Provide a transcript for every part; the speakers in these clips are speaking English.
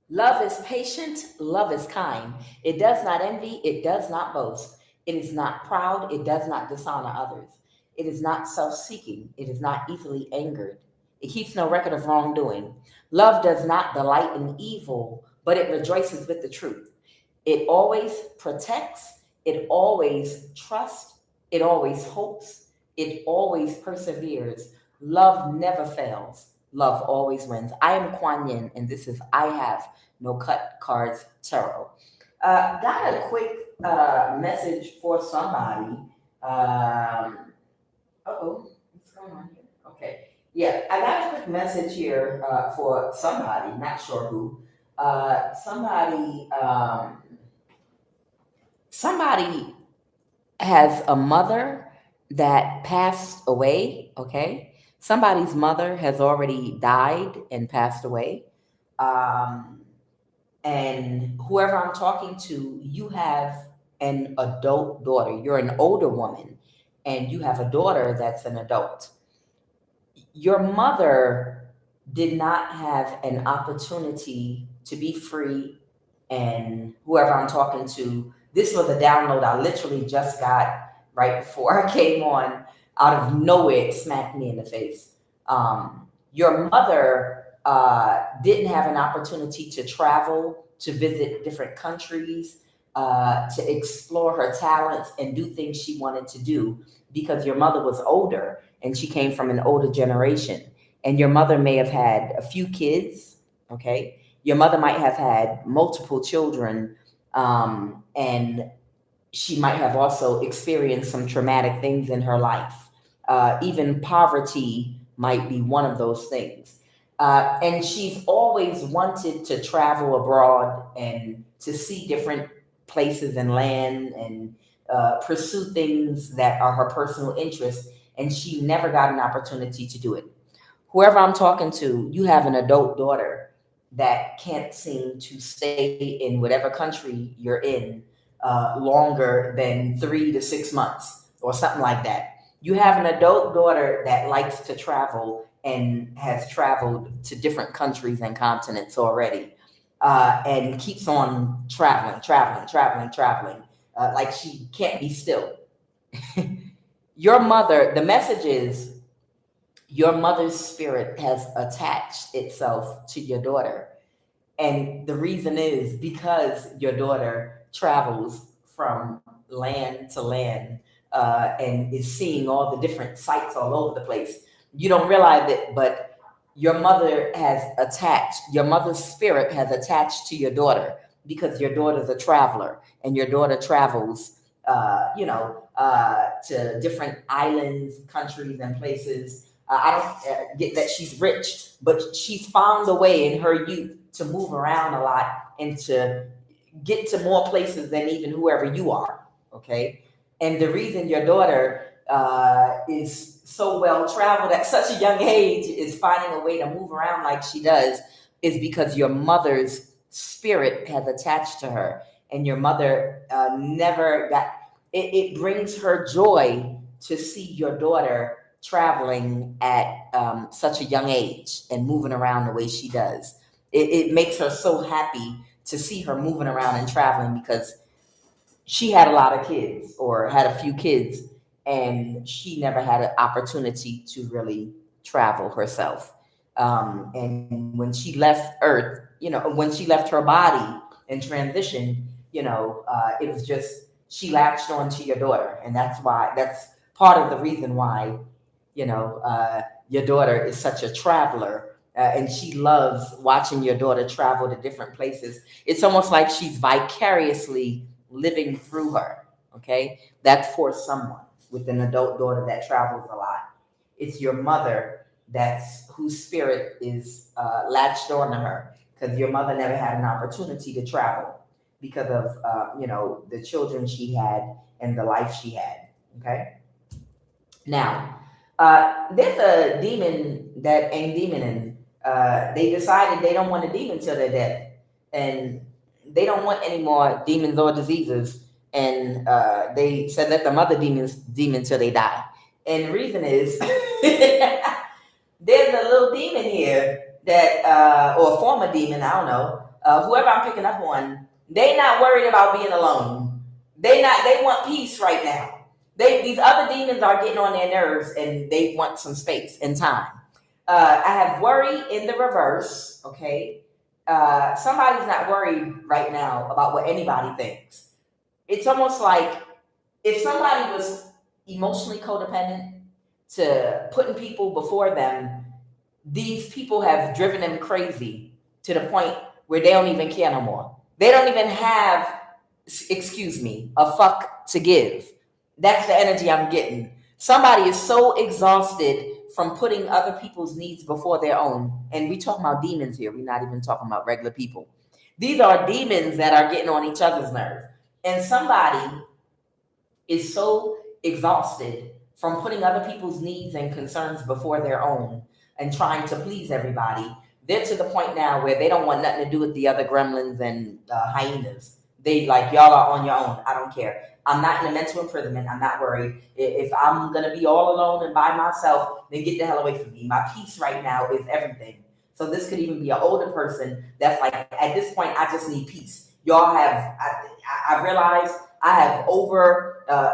Love is patient, love is kind. It does not envy, it does not boast. It is not proud, it does not dishonor others. It is not self seeking, it is not easily angered. It keeps no record of wrongdoing. Love does not delight in evil, but it rejoices with the truth. It always protects, it always trusts, it always hopes, it always perseveres. Love never fails. Love always wins. I am Kuan Yin, and this is I Have No Cut Cards Tarot. Got a quick message for somebody. What's going on here? Okay. Yeah, I got a quick message here for somebody, not sure who. Somebody has a mother that passed away, okay? Somebody's mother has already died and passed away. Um, and whoever I'm talking to, you have an adult daughter. You're an older woman and you have a daughter that's an adult. Your mother did not have an opportunity to be free. And whoever I'm talking to, this was a download I literally just got right before I came on. Out of nowhere, it smacked me in the face. Your mother didn't have an opportunity to travel, to visit different countries, to explore her talents and do things she wanted to do because your mother was older and she came from an older generation. And your mother may have had a few kids, okay? Your mother might have had multiple children, and she might have also experienced some traumatic things in her life. Even poverty might be one of those things. And she's always wanted to travel abroad and to see different places and land and pursue things that are her personal interests. And she never got an opportunity to do it. Whoever I'm talking to, you have an adult daughter that can't seem to stay in whatever country you're in longer than 3 to 6 months or something like that. You have an adult daughter that likes to travel and has traveled to different countries and continents already, and keeps on traveling, like she can't be still. Your mother, the message is your mother's spirit has attached itself to your daughter. And the reason is because your daughter travels from land to land, and is seeing all the different sites all over the place. You don't realize it, but your mother's spirit has attached to your daughter because your daughter's a traveler and your daughter travels, to different islands, countries, and places. I don't get that she's rich, but she's found a way in her youth to move around a lot and to get to more places than even whoever you are. Okay. And the reason your daughter is so well traveled at such a young age, is finding a way to move around like she does, is because your mother's spirit has attached to her. And your mother never got it. It brings her joy to see your daughter traveling at such a young age and moving around the way she does. It makes her so happy to see her moving around and traveling because she had a lot of kids or had a few kids and she never had an opportunity to really travel herself. And when she left Earth, when she left her body and transitioned, it was just she latched on to your daughter, and that's part of the reason why your daughter is such a traveler, and she loves watching your daughter travel to different places. It's almost like she's vicariously living through her. Okay, that's for someone with an adult daughter that travels a lot. It's your mother that's whose spirit is latched on to her because your mother never had an opportunity to travel because of the children she had and the life she had. Okay, now there's a demon that ain't demoning. They decided they don't want a demon till they're dead, and they don't want any more demons or diseases. And they said let them other demon till they die. And the reason is there's a little demon here that, or a former demon, I don't know, whoever I'm picking up on, they not worried about being alone. They want peace right now. These other demons are getting on their nerves and they want some space and time. I have worry in the reverse. Okay, somebody's not worried right now about what anybody thinks. It's almost like if somebody was emotionally codependent to putting people before them, these people have driven them crazy to the point where they don't even care no more. They don't even have, excuse me, a fuck to give. That's the energy I'm getting. Somebody is so exhausted from putting other people's needs before their own. And we talking about demons here. We're not even talking about regular people. These are demons that are getting on each other's nerves. And somebody is so exhausted from putting other people's needs and concerns before their own and trying to please everybody. They're to the point now where they don't want nothing to do with the other gremlins and hyenas. They like, y'all are on your own. I don't care. I'm not in a mental imprisonment. I'm not worried. If I'm going to be all alone and by myself, then get the hell away from me. My peace right now is everything. So this could even be an older person that's like, at this point, I just need peace. Y'all have, I realize I have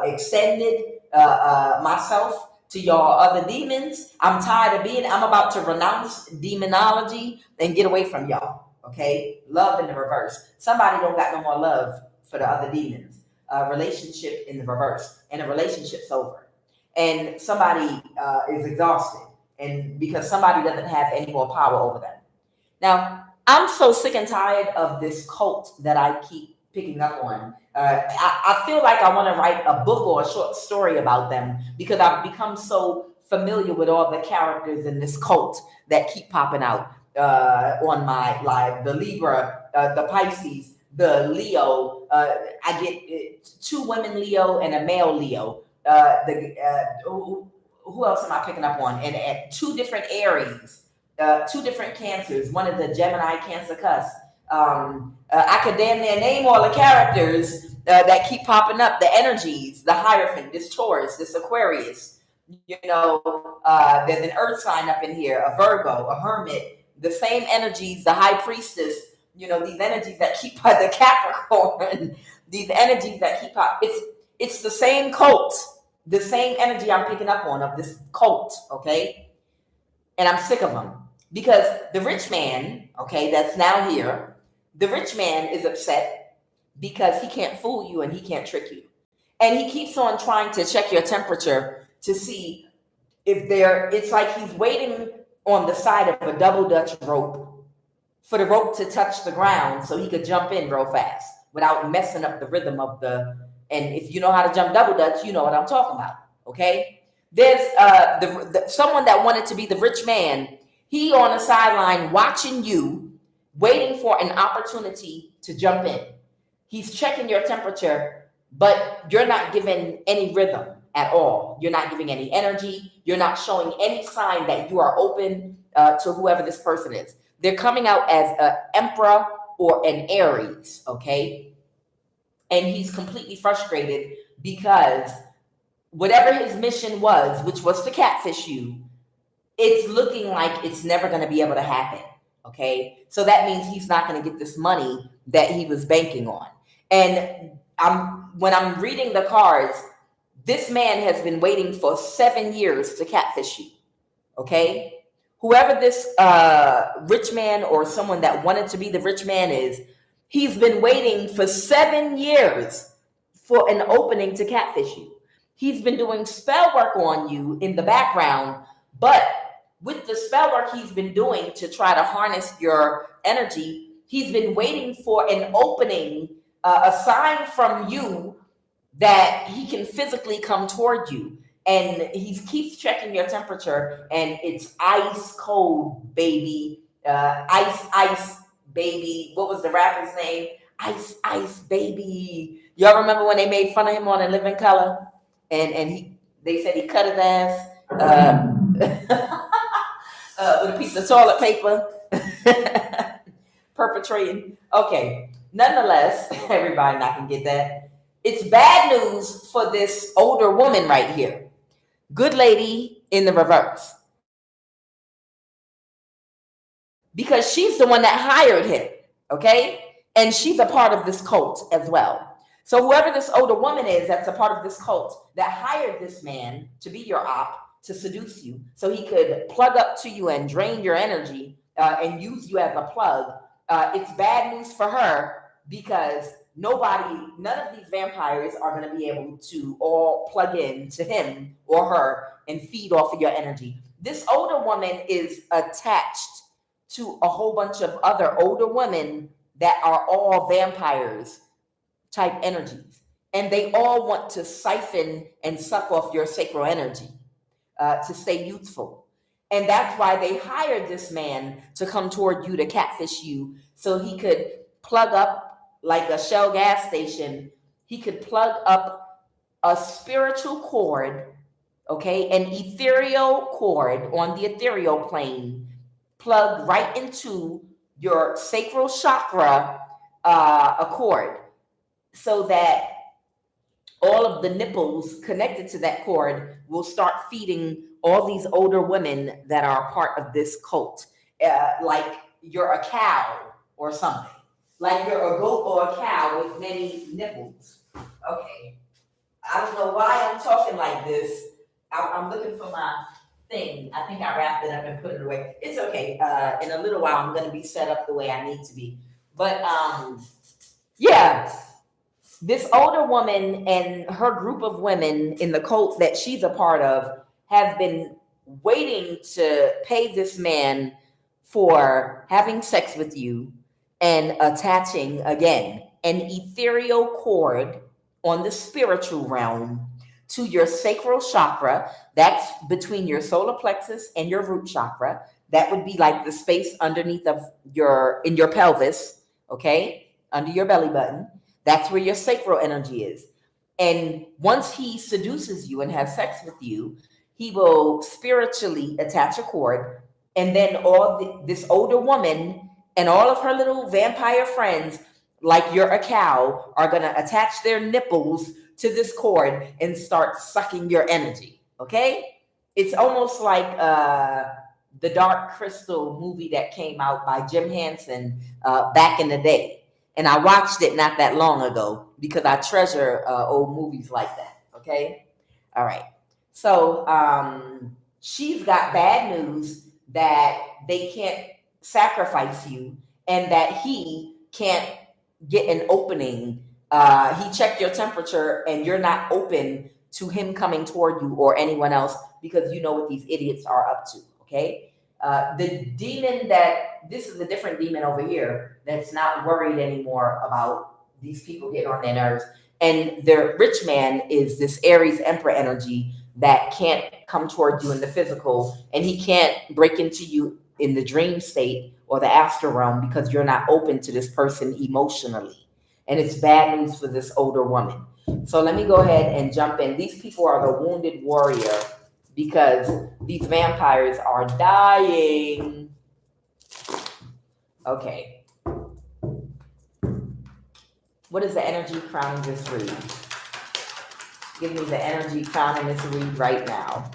extended myself to y'all other demons. I'm tired of I'm about to renounce demonology and get away from y'all. Okay? Love in the reverse. Somebody don't got no more love for the other demons. Relationship in the reverse. And the relationship's over. And somebody is exhausted. And because somebody doesn't have any more power over them. Now, I'm so sick and tired of this cult that I keep picking up on. I feel like I want to write a book or a short story about them because I've become so familiar with all the characters in this cult that keep popping out on my live. The Libra, the Pisces, the Leo. I get 2 women Leo and a male Leo. Who else am I picking up on? And 2 different Aries, 2 different Cancers. One is a Gemini Cancer cusp. I could damn near name all the characters that keep popping up, the energies, the Hierophant, this Taurus, this Aquarius. There's an Earth sign up in here, a Virgo, a Hermit, the same energies, the High Priestess, these energies that keep the Capricorn, these energies that keep pop. It's the same cult, the same energy I'm picking up on of this cult, okay? And I'm sick of them because the rich man, okay, that's now here, the rich man is upset because he can't fool you and he can't trick you. And he keeps on trying to check your temperature to see if it's like he's waiting on the side of a double Dutch rope for the rope to touch the ground so he could jump in real fast without messing up the rhythm of and if you know how to jump double Dutch, you know what I'm talking about, okay? There's someone that wanted to be the rich man. He on the sideline watching you, waiting for an opportunity to jump in. He's checking your temperature, but you're not giving any rhythm at all. You're not giving any energy. You're not showing any sign that you are open to whoever this person is. They're coming out as an Emperor or an Aries, okay? And he's completely frustrated because whatever his mission was, which was to catfish you, it's looking like it's never going to be able to happen. Okay, so that means he's not going to get this money that he was banking on. And when I'm reading the cards, this man has been waiting for 7 years to catfish you. Okay, whoever this rich man or someone that wanted to be the rich man is, he's been waiting for 7 years for an opening to catfish you. He's been doing spell work on you in the background, but with the spell work he's been doing to try to harness your energy, he's been waiting for an opening, a sign from you that he can physically come toward you. And he keeps checking your temperature, and it's ice cold, baby. Ice, baby. What was the rapper's name? Ice, baby. Y'all remember when they made fun of him on In Living Color? And they said he cut his ass. With a piece of toilet paper, perpetrating. Okay, nonetheless, everybody not gonna get that. It's bad news for this older woman right here. Good lady in the reverse. Because she's the one that hired him. Okay? And she's a part of this cult as well. So whoever this older woman is that's a part of this cult that hired this man to be your op, to seduce you, so he could plug up to you and drain your energy and use you as a plug. It's bad news for her because none of these vampires are going to be able to all plug in to him or her and feed off of your energy. This older woman is attached to a whole bunch of other older women that are all vampires type energies. And they all want to siphon and suck off your sacral energy to stay youthful. And that's why they hired this man to come toward you to catfish you so he could plug up like a Shell gas station. He could plug up a spiritual cord, okay, an ethereal cord on the ethereal plane, plug right into your sacral chakra a cord, so that all of the nipples connected to that cord will start feeding all these older women that are part of this cult. Like you're a cow or something. Like you're a goat or a cow with many nipples. Okay. I don't know why I'm talking like this. I'm looking for my thing. I think I wrapped it up and put it away. It's okay. In a little while, I'm going to be set up the way I need to be. But yeah, this older woman and her group of women in the cult that she's a part of have been waiting to pay this man for having sex with you and attaching, again, an ethereal cord on the spiritual realm to your sacral chakra. That's between your solar plexus and your root chakra. That would be like the space underneath of in your pelvis, okay, under your belly button. That's where your sacral energy is. And once he seduces you and has sex with you, he will spiritually attach a cord, and then this older woman and all of her little vampire friends, like you're a cow, are going to attach their nipples to this cord and start sucking your energy. Okay? It's almost like the Dark Crystal movie that came out by Jim Henson back in the day. And I watched it not that long ago because I treasure old movies like that. Okay? All right. So she's got bad news that they can't sacrifice you and that he can't get an opening. He checked your temperature and you're not open to him coming toward you or anyone else because you know what these idiots are up to. Okay? The demon this is a different demon over here that's not worried anymore about these people getting on their nerves. And the rich man is this Aries Emperor energy that can't come toward you in the physical, and he can't break into you in the dream state or the astral realm because you're not open to this person emotionally. And it's bad news for this older woman. So let me go ahead and jump in. These people are the wounded warrior because these vampires are dying. Okay. What is the energy crowning this read? Give me the energy crowning this read right now.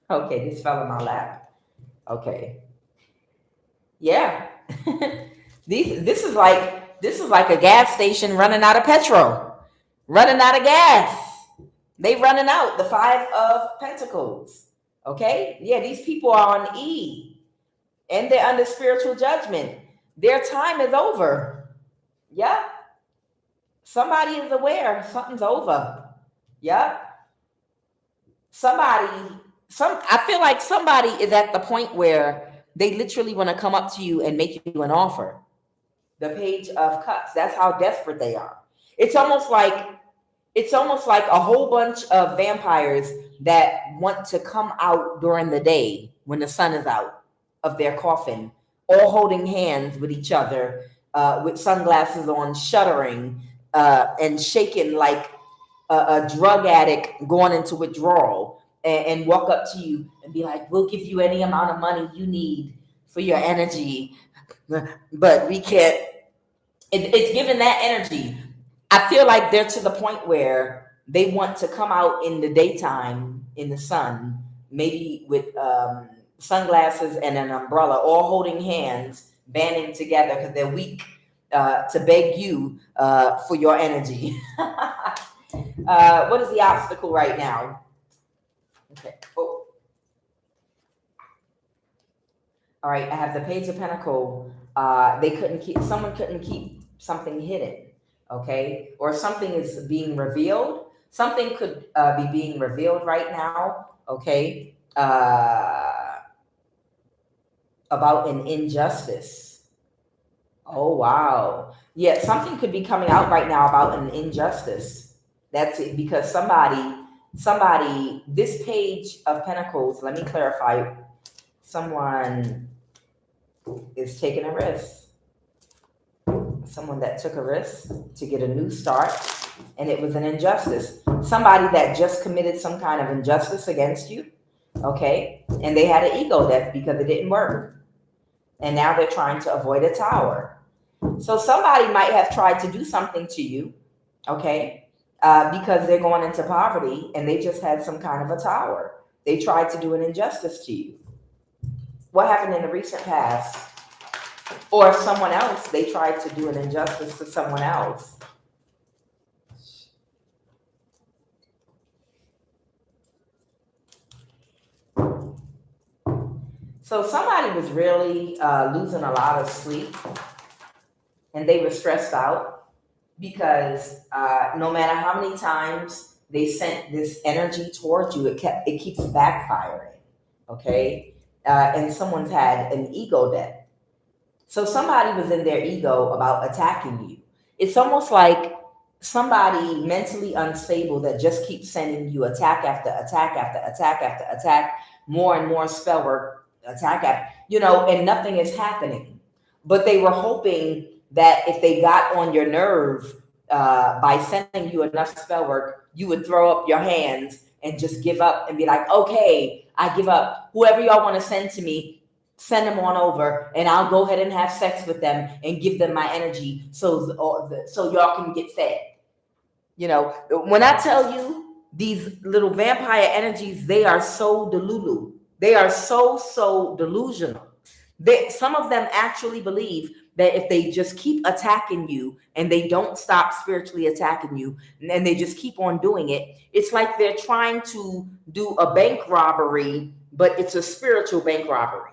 Okay, this fell in my lap. Okay. Yeah. This is like a gas station running out of petrol, running out of gas. They running out. The 5 of Pentacles. Okay? Yeah, these people are on E. And they're under spiritual judgment. Their time is over. Yeah. Somebody is aware something's over. Yeah. I feel like somebody is at the point where they literally want to come up to you and make you an offer. The Page of Cups. That's how desperate they are. It's almost like a whole bunch of vampires that want to come out during the day when the sun is out of their coffin, all holding hands with each other, with sunglasses on, shuddering and shaking like a drug addict going into withdrawal, and walk up to you and be like, we'll give you any amount of money you need for your energy, but we can't. It's given that energy. I feel like they're to the point where they want to come out in the daytime in the sun, maybe with sunglasses, and an umbrella, all holding hands, banding together because they're weak, to beg you for your energy. What is the obstacle right now? Okay. Oh. All right. I have the Page of Pentacle. Someone couldn't keep something hidden. Okay. Or something is being revealed. Something could be being revealed right now. Okay. About an injustice. Oh, wow. Yeah. Something could be coming out right now about an injustice. That's it. Because this Page of Pentacles, let me clarify. Someone is taking a risk. Someone that took a risk to get a new start, and it was an injustice. Somebody that just committed some kind of injustice against you, okay? And they had an ego death because it didn't work. And now they're trying to avoid a tower. So somebody might have tried to do something to you, okay? Because they're going into poverty and they just had some kind of a tower. They tried to do an injustice to you. What happened in the recent past? Or someone else, they tried to do an injustice to someone else. So somebody was really losing a lot of sleep, and they were stressed out because no matter how many times they sent this energy towards you, it keeps backfiring, okay? And someone's had an ego death. So somebody was in their ego about attacking you. It's almost like somebody mentally unstable that just keeps sending you attack after attack after attack after attack, more and more spell work, attack after, and nothing is happening. But they were hoping that if they got on your nerve by sending you enough spell work, you would throw up your hands and just give up and be like, okay, I give up. Whoever y'all want to send to me, send them on over, and I'll go ahead and have sex with them and give them my energy so y'all can get fed. When I tell you these little vampire energies, they are so delulu. They are so delusional. Some of them actually believe that if they just keep attacking you and they don't stop spiritually attacking you and they just keep on doing it, it's like they're trying to do a bank robbery, but it's a spiritual bank robbery.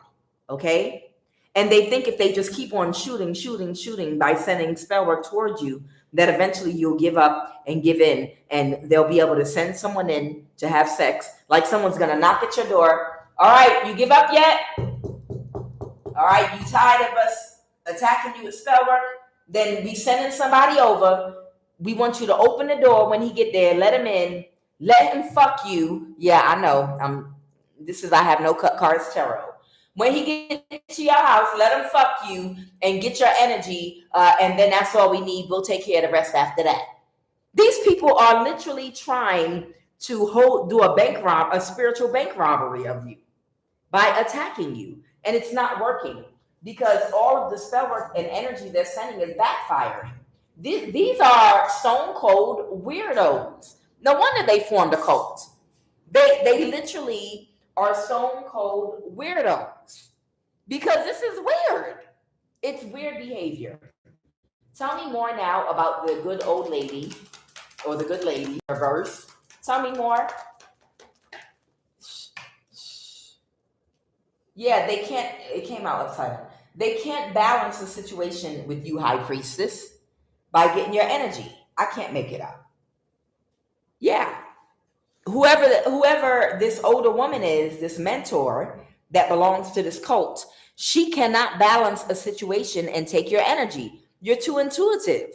Okay? And they think if they just keep on shooting by sending spell work towards you, that eventually you'll give up and give in, and they'll be able to send someone in to have sex. Like someone's going to knock at your door. All right, you give up yet? All right, you tired of us attacking you with spell work? Then we sending somebody over. We want you to open the door when he get there. Let him in. Let him fuck you. Yeah, I know. I have no cut cards tarot. When he gets to your house, let him fuck you and get your energy, and then that's all we need. We'll take care of the rest after that. These people are literally trying to do a spiritual bank robbery of you by attacking you, and it's not working because all of the spell work and energy they're sending is backfiring. These are stone cold weirdos. No wonder they formed a cult. They literally are stone cold weirdos because this is weird. It's weird behavior. Tell me more now about the good old lady or the good lady reverse. Tell me more. Yeah, they can't. It came out upside down. They can't balance the situation with you, High Priestess, by getting your energy. I can't make it up. Yeah. Whoever this older woman is, this mentor that belongs to this cult, she cannot balance a situation and take your energy. You're too intuitive.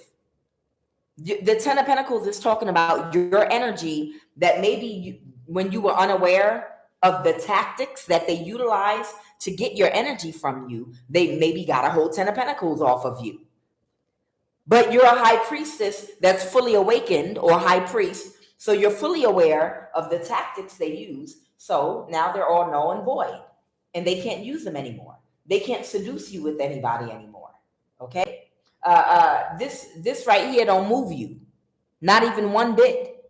The Ten of Pentacles is talking about your energy that maybe when you were unaware of the tactics that they utilize to get your energy from you, they maybe got a whole Ten of Pentacles off of you. But you're a high priestess that's fully awakened, or high priest, so you're fully aware of the tactics they use. So now they're all null and void, and they can't use them anymore. They can't seduce you with anybody anymore. Okay? This right here don't move you, not even one bit.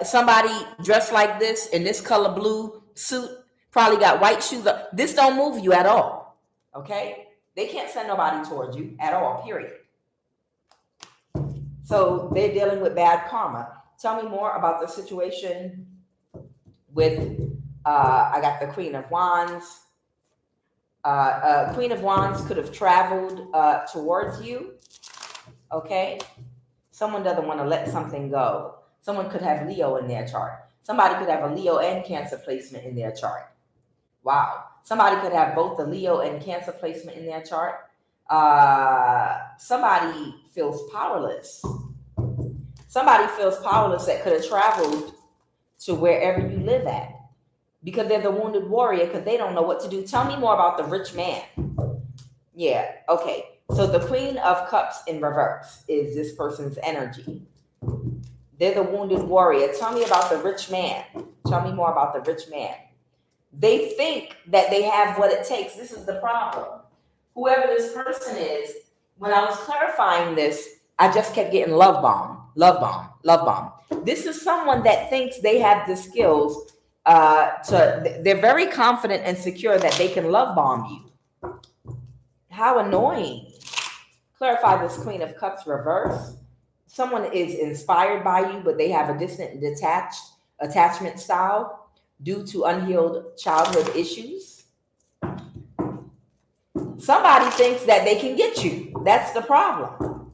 somebody dressed like this in this color blue suit probably got white shoes up. This don't move you at all. Okay? They can't send nobody towards you at all, period. So they're dealing with bad karma. Tell me more about the situation with, I got the Queen of Wands. Queen of Wands could have traveled towards you. Okay? Someone doesn't want to let something go. Someone could have Leo in their chart. Somebody could have a Leo and Cancer placement in their chart. Wow. Somebody could have both the Leo and Cancer placement in their chart. Somebody feels powerless. Somebody feels powerless that could have traveled to wherever you live at because they're the wounded warrior because they don't know what to do. Tell me more about the rich man. Yeah, okay. So the Queen of Cups in reverse is this person's energy. They're the wounded warrior. Tell me about the rich man. Tell me more about the rich man. They think that they have what it takes. This is the problem. Whoever this person is, when I was clarifying this, I just kept getting love bomb, love bomb, love bomb. This is someone that thinks they have the skills they're very confident and secure that they can love bomb you. How annoying. Clarify this Queen of Cups reverse. Someone is inspired by you, but they have a distant and detached attachment style due to unhealed childhood issues. Somebody thinks that they can get you. That's the problem.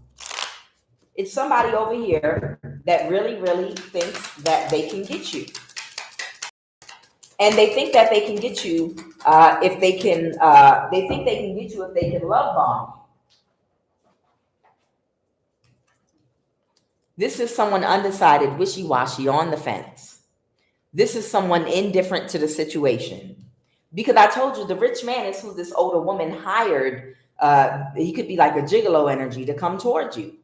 It's somebody over here that really, really thinks that they can get you. And they think that they can get you if they can, they think they can get you if they can love bomb you. This is someone undecided, wishy-washy, on the fence. This is someone indifferent to the situation. Because I told you the rich man is who this older woman hired. He could be like a gigolo energy to come towards you.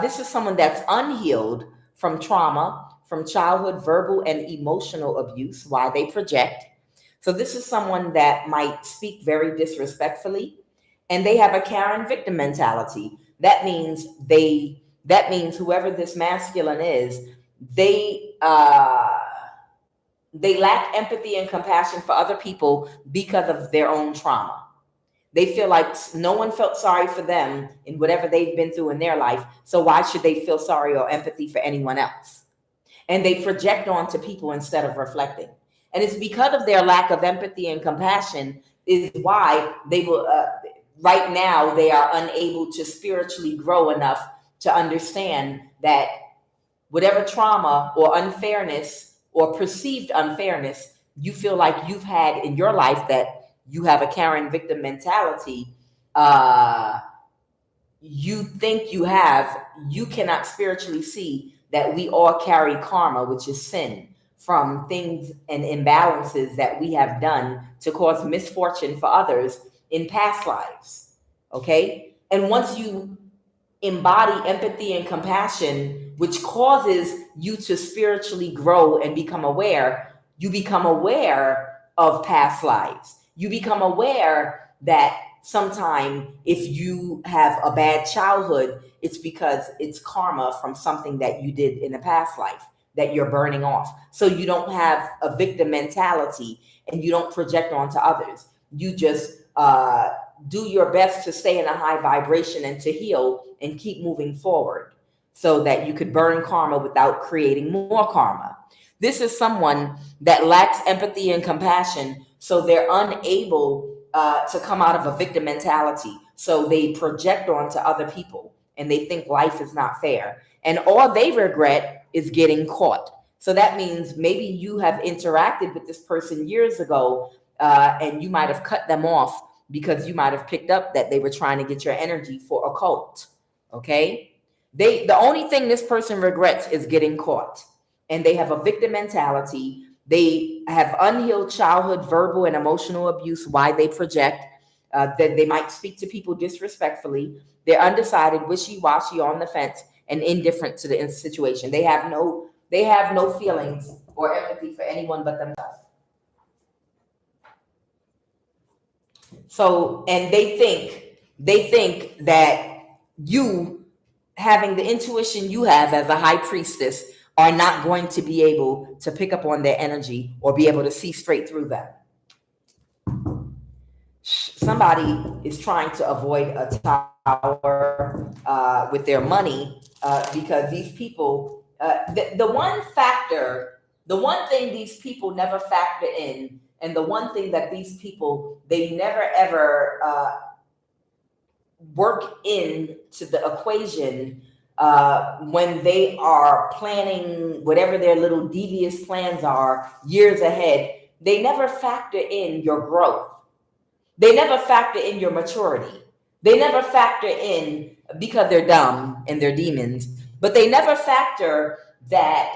This is someone that's unhealed from trauma, from childhood verbal and emotional abuse, why they project. So this is someone that might speak very disrespectfully, and they have a Karen victim mentality. That means whoever this masculine is, they lack empathy and compassion for other people because of their own trauma. They feel like no one felt sorry for them in whatever they've been through in their life. So why should they feel sorry or empathy for anyone else? And they project onto people instead of reflecting. And it's because of their lack of empathy and compassion is why they will, right now, they are unable to spiritually grow enough to understand that whatever trauma or unfairness or perceived unfairness you feel like you've had in your life, that you have a Karen victim mentality, you think you have, you cannot spiritually see that we all carry karma, which is sin, from things and imbalances that we have done to cause misfortune for others in past lives. Okay? And once you embody empathy and compassion, which causes you to spiritually grow and become aware, you become aware of past lives. You become aware that sometime if you have a bad childhood, it's because it's karma from something that you did in a past life that you're burning off. So you don't have a victim mentality and you don't project onto others. You just do your best to stay in a high vibration and to heal and keep moving forward so that you could burn karma without creating more karma. This is someone that lacks empathy and compassion, so they're unable to come out of a victim mentality. So they project onto other people and they think life is not fair. And all they regret is getting caught. So that means maybe you have interacted with this person years ago and you might have cut them off because you might have picked up that they were trying to get your energy for a cult. Okay? The only thing this person regrets is getting caught. And they have a victim mentality. They have unhealed childhood verbal and emotional abuse, why they project, that they might speak to people disrespectfully. They're undecided, wishy-washy, on the fence, and indifferent to the situation. They have no feelings or empathy for anyone but themselves. So, and they think that you having the intuition you have as a high priestess are not going to be able to pick up on their energy or be able to see straight through them. Somebody is trying to avoid a tower with their money because these people, the one thing these people never factor in, and the one thing that these people, they never ever work into the equation when they are planning whatever their little devious plans are years ahead. They never factor in your growth. They never factor in your maturity. They never factor in, because they're dumb and they're demons, but they never factor that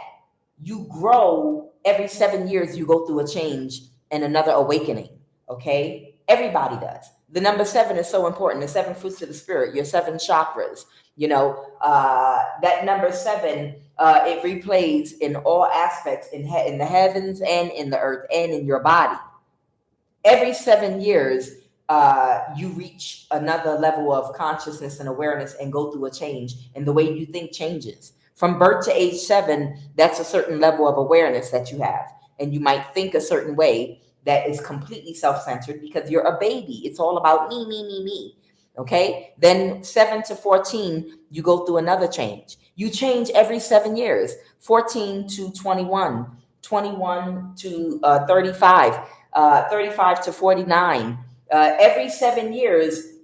you grow every 7 years. You go through a change and another awakening. Okay, everybody does. The number 7 is so important. The 7 fruits of the spirit, your 7 chakras. You know, that number 7, it replays in all aspects, in the heavens and in the earth and in your body. Every 7 years, you reach another level of consciousness and awareness and go through a change, and the way you think changes. From birth to age 7, that's a certain level of awareness that you have, and you might think a certain way that is completely self-centered because you're a baby. It's all about me, me, me, me. Okay? Then 7 to 14, you go through another change. You change every 7 years, 14 to 21, 21 to 35. 35 to 49. Every 7 years,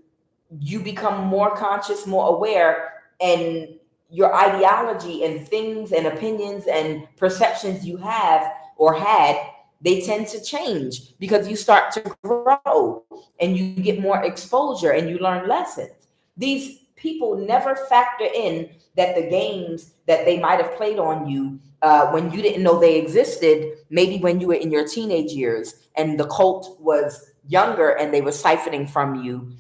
you become more conscious, more aware, and your ideology and things and opinions and perceptions you have or had, they tend to change because you start to grow and you get more exposure and you learn lessons. These people never factor in that the games that they might have played on you when you didn't know they existed, maybe when you were in your teenage years and the cult was younger and they were siphoning from you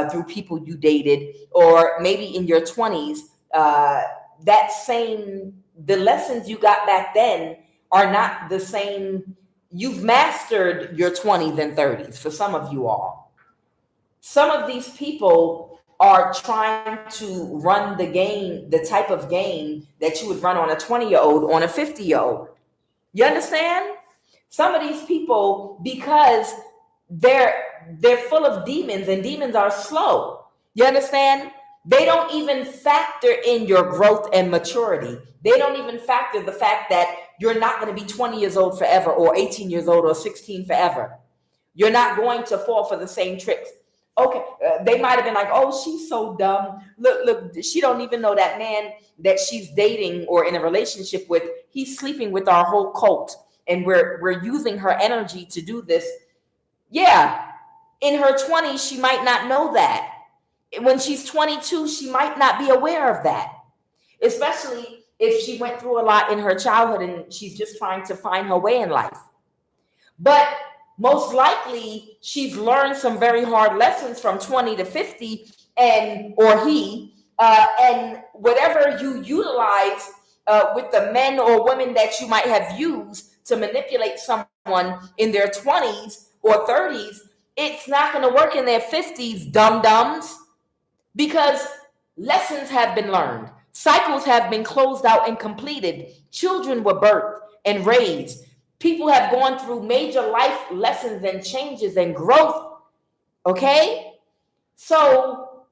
through people you dated, or maybe in your 20s, the lessons you got back then are not the same. You've mastered your 20s and 30s for some of you all. Some of these people are trying to run the game, the type of game that you would run on a 20-year-old, on a 50-year-old. You understand? Some of these people, because they're full of demons, and demons are slow. You understand? They don't even factor in your growth and maturity. They don't even factor the fact that you're not going to be 20 years old forever, or 18 years old, or 16 forever. You're not going to fall for the same tricks. Okay, they might have been like, oh, she's so dumb. Look, she don't even know that man that she's dating or in a relationship with. He's sleeping with our whole cult, and we're using her energy to do this. Yeah, in her 20s, she might not know that. When she's 22, she might not be aware of that, especially if she went through a lot in her childhood and she's just trying to find her way in life. But most likely, she's learned some very hard lessons from 20 to 50, and whatever you utilize with the men or women that you might have used to manipulate someone in their 20s or 30s, it's not going to work in their 50s, dum-dums, because lessons have been learned. Cycles have been closed out and completed. Children were birthed and raised. People have gone through major life lessons and changes and growth. Okay? So,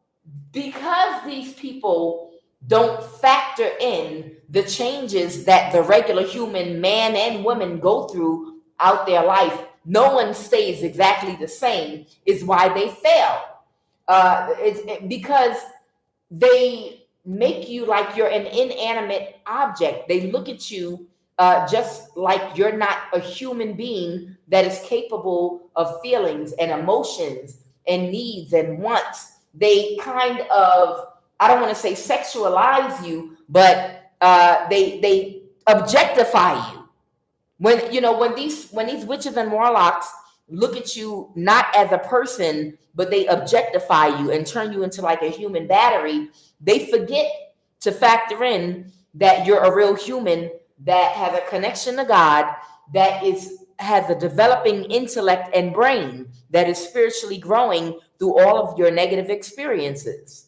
because these people don't factor in the changes that the regular human man and woman go through out their life, no one stays exactly the same, is why they fail. Because they make you like you're an inanimate object. They look at you just like you're not a human being that is capable of feelings and emotions and needs and wants. They kind of, I don't want to say sexualize you, but they objectify you. When these witches and warlocks look at you not as a person, but they objectify you and turn you into like a human battery, they forget to factor in that you're a real human that has a connection to God, that has a developing intellect and brain, that is spiritually growing through all of your negative experiences.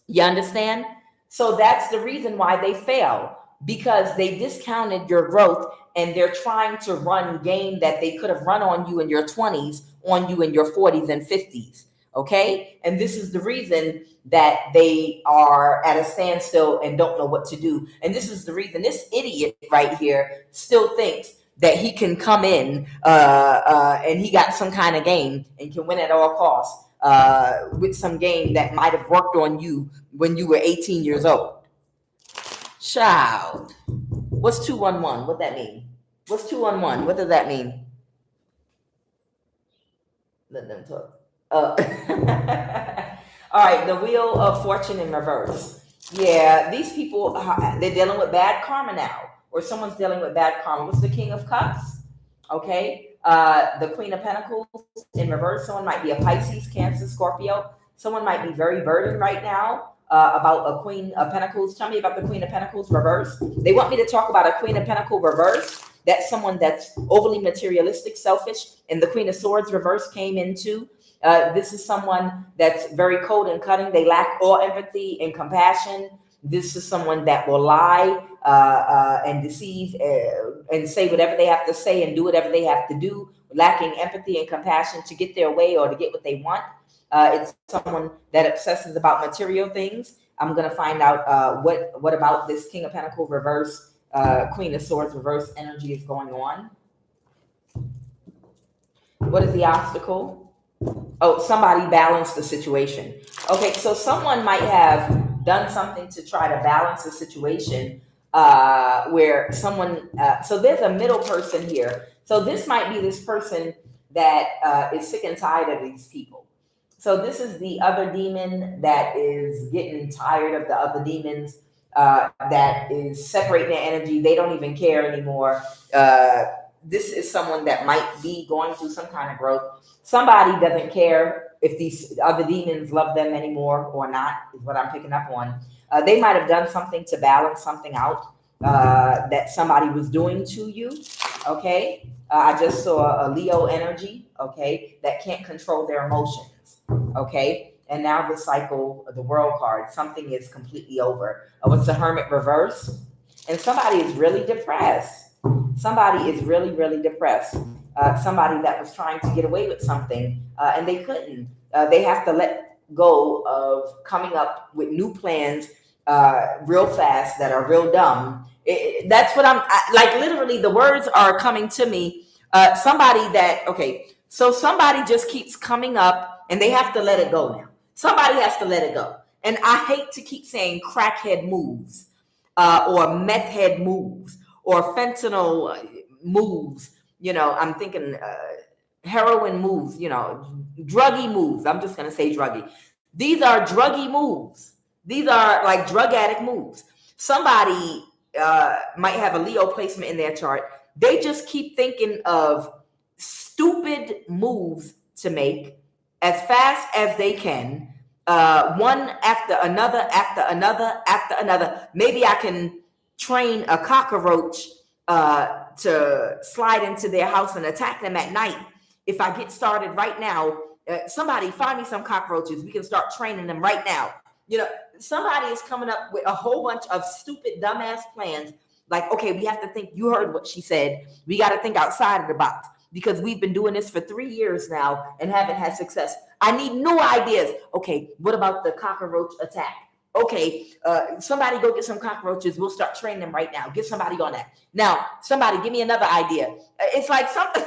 You understand? So that's the reason why they fail. because they discounted your growth, and they're trying to run game that they could have run on you in your 20s, on you in your 40s and 50s. Okay. And this is the reason that they are at a standstill and don't know what to do. And this is the reason this idiot right here still thinks that he can come in and he got some kind of game and can win at all costs with some game that might have worked on you when you were 18 years old. Child. What's 211? What that mean? What's 211? What does that mean? Let them talk. All right, the Wheel of Fortune in reverse. Yeah, these people, they're dealing with bad karma now, or someone's dealing with bad karma. What's the King of Cups? Okay, the Queen of Pentacles in reverse. Someone might be a Pisces, Cancer, Scorpio. Someone might be very burdened right now about a Queen of Pentacles. Tell me about the Queen of Pentacles reverse. They want me to talk about a Queen of Pentacles reverse. That's someone that's overly materialistic, selfish, and the Queen of Swords reverse came into. This is someone that's very cold and cutting. They lack all empathy and compassion. This is someone that will lie and deceive and say whatever they have to say and do whatever they have to do, lacking empathy and compassion to get their way or to get what they want. It's someone that obsesses about material things. I'm going to find out what about this King of Pentacles reverse, Queen of Swords reverse energy is going on. What is the obstacle? Oh, somebody balanced the situation. Okay, so someone might have done something to try to balance the situation where someone, so there's a middle person here. So this might be this person that is sick and tired of these people. So this is the other demon that is getting tired of the other demons, that is separating their energy. They don't even care anymore. This is someone that might be going through some kind of growth. Somebody doesn't care if these other demons love them anymore or not, is what I'm picking up on. They might have done something to balance something out that somebody was doing to you. Okay. I just saw a Leo energy. Okay. That can't control their emotions. Okay. And now the cycle, the World card, something is completely over. What's the Hermit reverse? And somebody is really depressed. Somebody is really, really depressed. Somebody that was trying to get away with something and they couldn't. They have to let go of coming up with new plans real fast that are real dumb. That's what like literally the words are coming to me. Somebody that, okay, so somebody just keeps coming up and they have to let it go now. Somebody has to let it go. And I hate to keep saying crackhead moves or meth head moves or fentanyl moves. You know, I'm thinking heroin moves, you know, druggy moves. I'm just going to say druggy. These are druggy moves. These are like drug addict moves. Somebody might have a Leo placement in their chart. They just keep thinking of stupid moves to make as fast as they can. One after another, after another, after another. Maybe I can train a cockroach to slide into their house and attack them at night. If I get started right now, somebody find me some cockroaches. We can start training them right now. You know, somebody is coming up with a whole bunch of stupid, dumbass plans. Like, okay, we have to think, you heard what she said. We got to think outside of the box because we've been doing this for 3 years now and haven't had success. I need new ideas. Okay, what about the cockroach attack? Okay, somebody go get some cockroaches. We'll start training them right now. Get somebody on that. Now, somebody give me another idea. It's like something.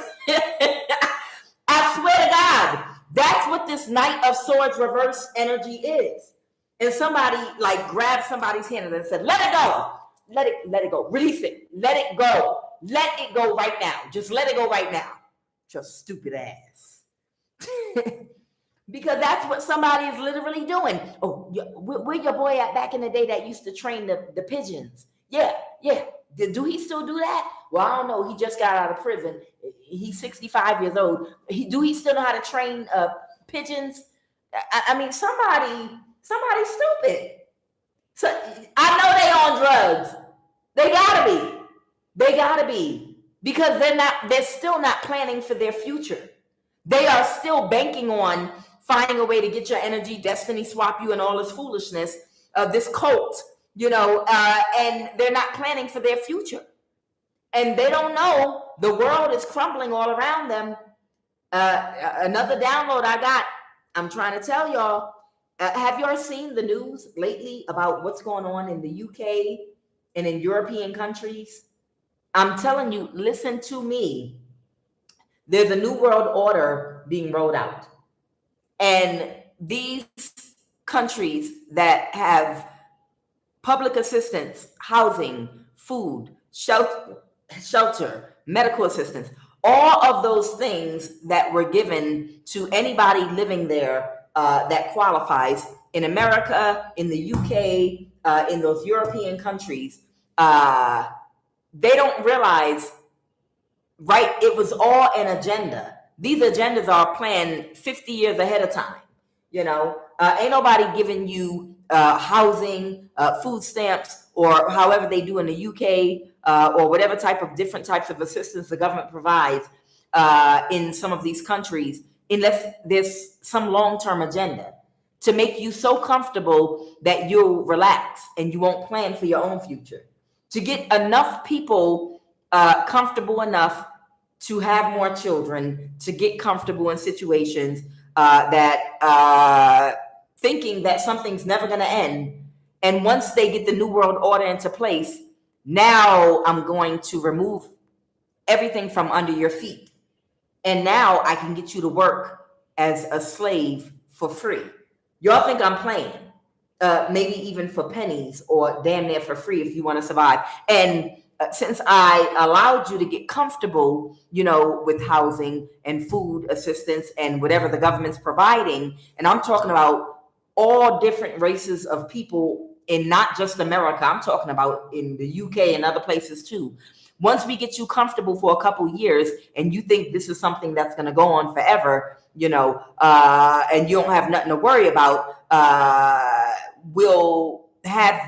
I swear to God, that's what this Knight of Swords reverse energy is. And somebody like grabbed somebody's hand and said, let it go. Let it go. Release it. Let it go. Let it go right now. Just let it go right now. Your stupid ass. Because that's what somebody is literally doing. Oh, where your boy at back in the day that used to train the pigeons? Yeah. Do he still do that? Well, I don't know. He just got out of prison. He's 65 years old. Do he still know how to train pigeons? I mean, somebody's stupid. So I know they on drugs. They gotta be because they're still not planning for their future. They are still banking on finding a way to get your energy, destiny swap you, and all this foolishness of this cult. and they're not planning for their future. And they don't know the world is crumbling all around them. Another download I got, I'm trying to tell y'all, have y'all seen the news lately about what's going on in the UK and in European countries? I'm telling you, listen to me. There's a new world order being rolled out. And these countries that have public assistance, housing, food, shelter, medical assistance, all of those things that were given to anybody living there that qualifies in America, in the UK, in those European countries, they don't realize, right? It was all an agenda. These agendas are planned 50 years ahead of time. Ain't nobody giving you housing, food stamps, or however they do in the UK, or whatever different types of assistance the government provides in some of these countries, unless there's some long-term agenda to make you so comfortable that you'll relax and you won't plan for your own future. To get enough people comfortable enough to have more children, to get comfortable in situations that thinking that something's never going to end. And once they get the new world order into place, now I'm going to remove everything from under your feet. And now I can get you to work as a slave for free. Y'all think I'm playing? Maybe even for pennies or damn near for free if you want to survive. And since I allowed you to get comfortable, with housing and food assistance and whatever the government's providing, and I'm talking about all different races of people in not just America, I'm talking about in the UK and other places too. Once we get you comfortable for a couple years and you think this is something that's going to go on forever, and you don't have nothing to worry about, we'll have,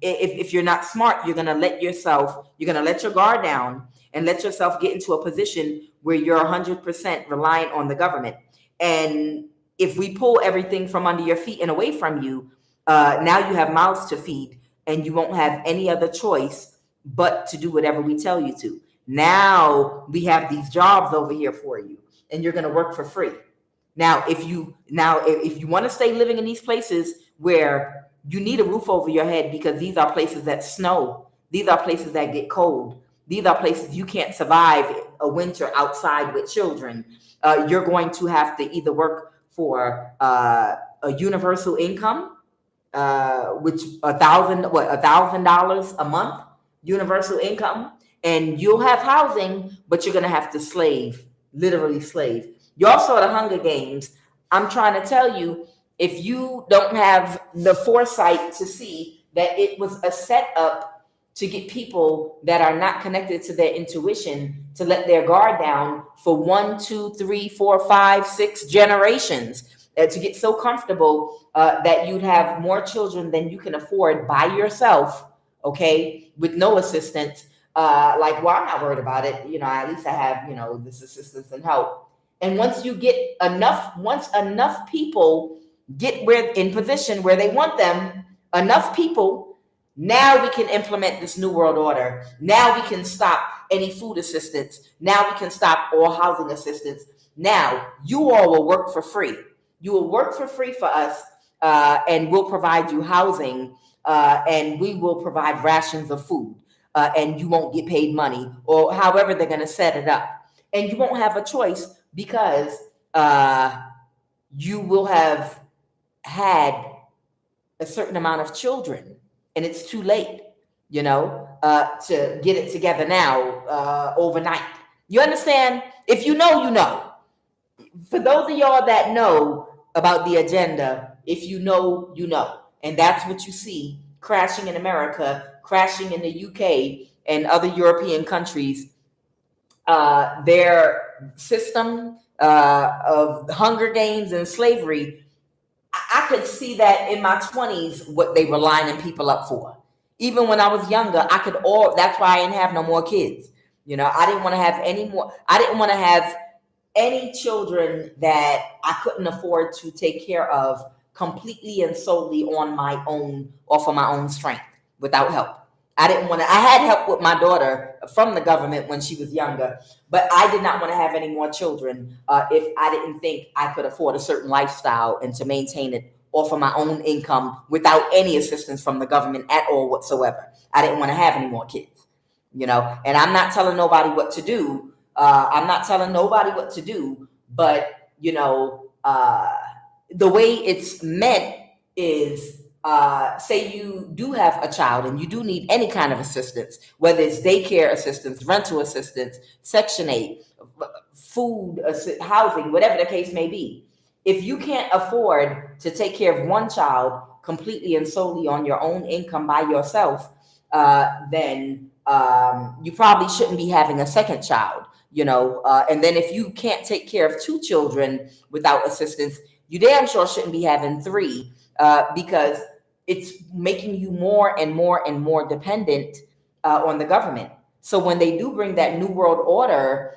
if you're not smart, you're going to let your guard down and let yourself get into a position where you're 100% reliant on the government. And if we pull everything from under your feet and away from you, now you have mouths to feed and you won't have any other choice but to do whatever we tell you to. Now we have these jobs over here for you and you're going to work for free. Now, if you want to stay living in these places where you need a roof over your head, because these are places that snow, these are places that get cold, these are places you can't survive a winter outside with children, you're going to have to either work for a universal income, which $1,000 a month, universal income, and you'll have housing, but you're going to have to literally slave. Y'all saw the Hunger Games. I'm trying to tell you, if you don't have the foresight to see that it was a setup to get people that are not connected to their intuition to let their guard down for 1, 2, 3, 4, 5, 6 generations, to get so comfortable that you'd have more children than you can afford by yourself, okay, with no assistance. I'm not worried about it. At least I have, this assistance and help. And once enough people get in position where they want them, enough people, now we can implement this new world order. Now we can stop any food assistance. Now we can stop all housing assistance. Now you all will work for free. You will work for free for us, and we'll provide you housing, and we will provide rations of food, and you won't get paid money, or however they're going to set it up. And you won't have a choice, because you will have had a certain amount of children, and it's too late, to get it together now overnight. You understand? If you know, you know. For those of y'all that know about the agenda, if you know, you know. And that's what you see crashing in America, crashing in the UK and other European countries. Their system of Hunger Games and slavery, I could see that in my 20s, what they were lining people up for. Even when I was younger, that's why I didn't have no more kids. I didn't want to have any more. I didn't want to have any children that I couldn't afford to take care of completely and solely on my own, off of my own strength. without help. I didn't want to. I had help with my daughter from the government when she was younger, but I did not want to have any more children if I didn't think I could afford a certain lifestyle and to maintain it off of my own income without any assistance from the government at all whatsoever. I didn't want to have any more kids, and I'm not telling nobody what to do. But, the way it's meant is, say you do have a child and you do need any kind of assistance, whether it's daycare assistance, rental assistance, Section 8, food, housing, whatever the case may be. If you can't afford to take care of one child completely and solely on your own income by yourself, then you probably shouldn't be having a second child, and then if you can't take care of two children without assistance, you damn sure shouldn't be having three, because it's making you more and more and more dependent on the government. So when they do bring that New World Order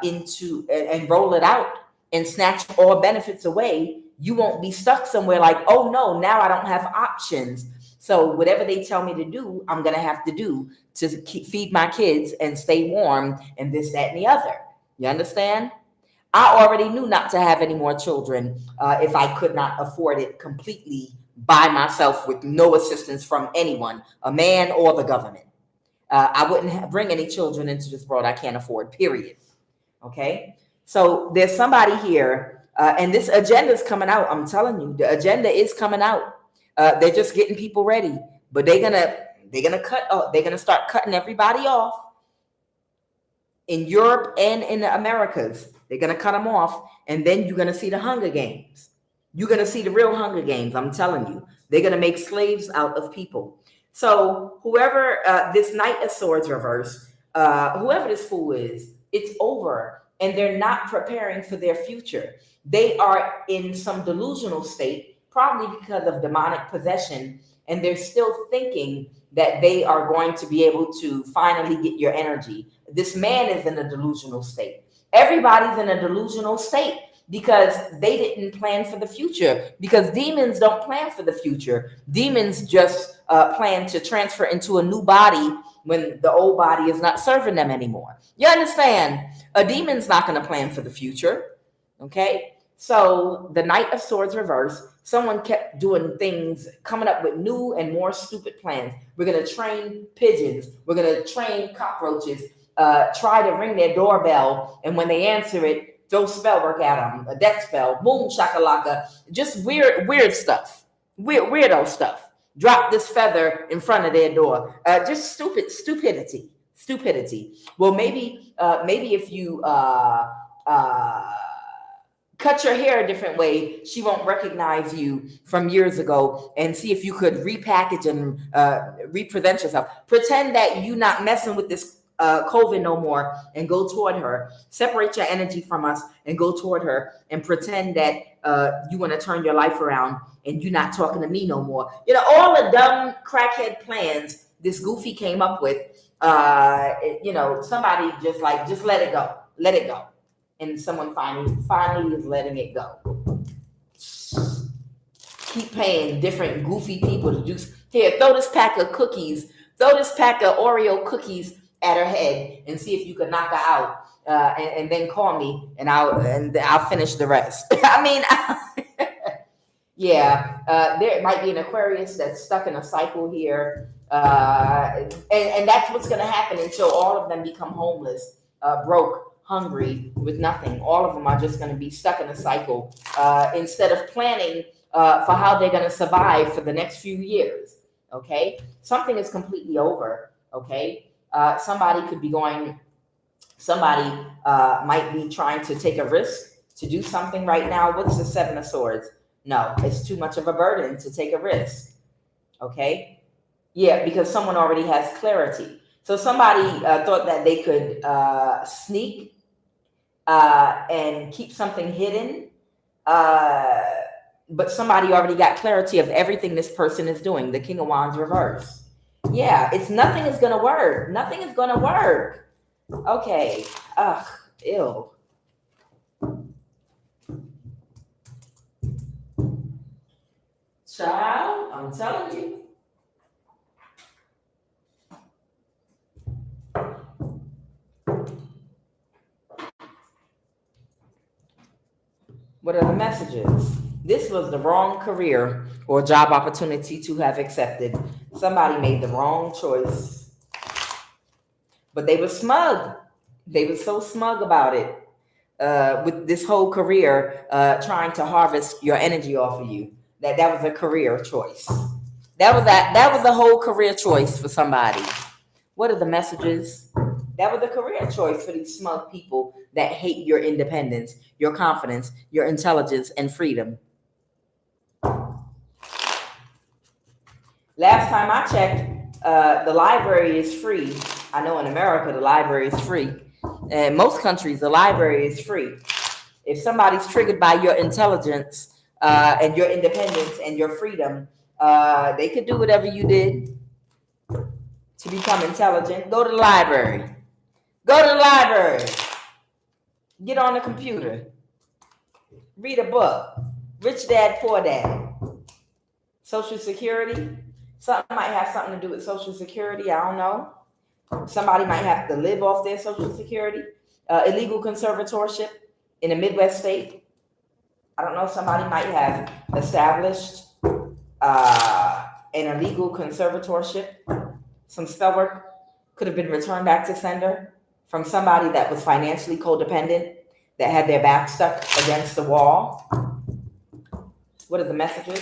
into and roll it out and snatch all benefits away, you won't be stuck somewhere like, oh no, now I don't have options. So whatever they tell me to do, I'm going to have to do to feed my kids and stay warm and this, that, and the other. You understand? I already knew not to have any more children if I could not afford it completely by myself with no assistance from anyone, a man or the government. I wouldn't bring any children into this world I can't afford, period. Okay? So there's somebody here, and this agenda is coming out. I'm telling you, the agenda is coming out. They're just getting people ready, but they're gonna start cutting everybody off in Europe and in the Americas. They're gonna cut them off, and then you're gonna see the Hunger Games. You're gonna see the real Hunger Games. I'm telling you, they're gonna make slaves out of people. So whoever this Knight of Swords reverse, whoever this fool is, it's over, and they're not preparing for their future. They are in some delusional state, probably because of demonic possession, and they're still thinking that they are going to be able to finally get your energy. This man is in a delusional state. Everybody's in a delusional state because they didn't plan for the future, because demons don't plan for the future. Demons just plan to transfer into a new body when the old body is not serving them anymore. You understand? A demon's not going to plan for the future. Okay? So the Knight of Swords reverse, someone kept doing things, coming up with new and more stupid plans. We're going to train pigeons. We're going to train cockroaches, try to ring their doorbell, and when they answer it, throw spell work at them, a death spell, boom, shakalaka, just weird stuff, weirdo stuff. Drop this feather in front of their door. Just stupidity. Well, maybe if you cut your hair a different way, she won't recognize you from years ago, and see if you could repackage and represent yourself. Pretend that you're not messing with this COVID no more, and go toward her. Separate your energy from us and go toward her, and pretend that you want to turn your life around and you're not talking to me no more. All the dumb crackhead plans this goofy came up with. Somebody just let it go. And someone finally is letting it go. Keep paying different goofy people to do. Here, throw this pack of Oreo cookies at her head and see if you can knock her out, and then call me and I'll finish the rest. I mean, yeah, there might be an Aquarius that's stuck in a cycle here, and that's what's going to happen until all of them become homeless, broke, hungry, with nothing. All of them are just going to be stuck in a cycle instead of planning for how they're going to survive for the next few years. Okay, something is completely over. Okay. Somebody might be trying to take a risk to do something right now. What's the Seven of Swords? No, it's too much of a burden to take a risk. Okay? Yeah, because someone already has clarity. So somebody thought that they could sneak and keep something hidden, but somebody already got clarity of everything this person is doing. The King of Wands reverse. Yeah, nothing is gonna work. Nothing is gonna work. Okay. Ugh, ew. Child, I'm telling you. What are the messages? This was the wrong career or job opportunity to have accepted. Somebody made the wrong choice. But they were smug. They were so smug about it. With this whole career, trying to harvest your energy off of you. That was a career choice. That was a whole career choice for somebody. What are the messages? That was a career choice for these smug people that hate your independence, your confidence, your intelligence, and freedom. Last time I checked, the library is free. I know in America the library is free. In most countries, the library is free. If somebody's triggered by your intelligence and your independence and your freedom, they could do whatever you did to become intelligent. Go to the library. Go to the library. Get on the computer. Read a book. Rich Dad, Poor Dad. Social Security. Something might have something to do with Social Security. I don't know. Somebody might have to live off their Social Security. Illegal conservatorship in a Midwest state. I don't know. Somebody might have established an illegal conservatorship. Some spell work could have been returned back to sender from somebody that was financially codependent, that had their back stuck against the wall. What are the messages?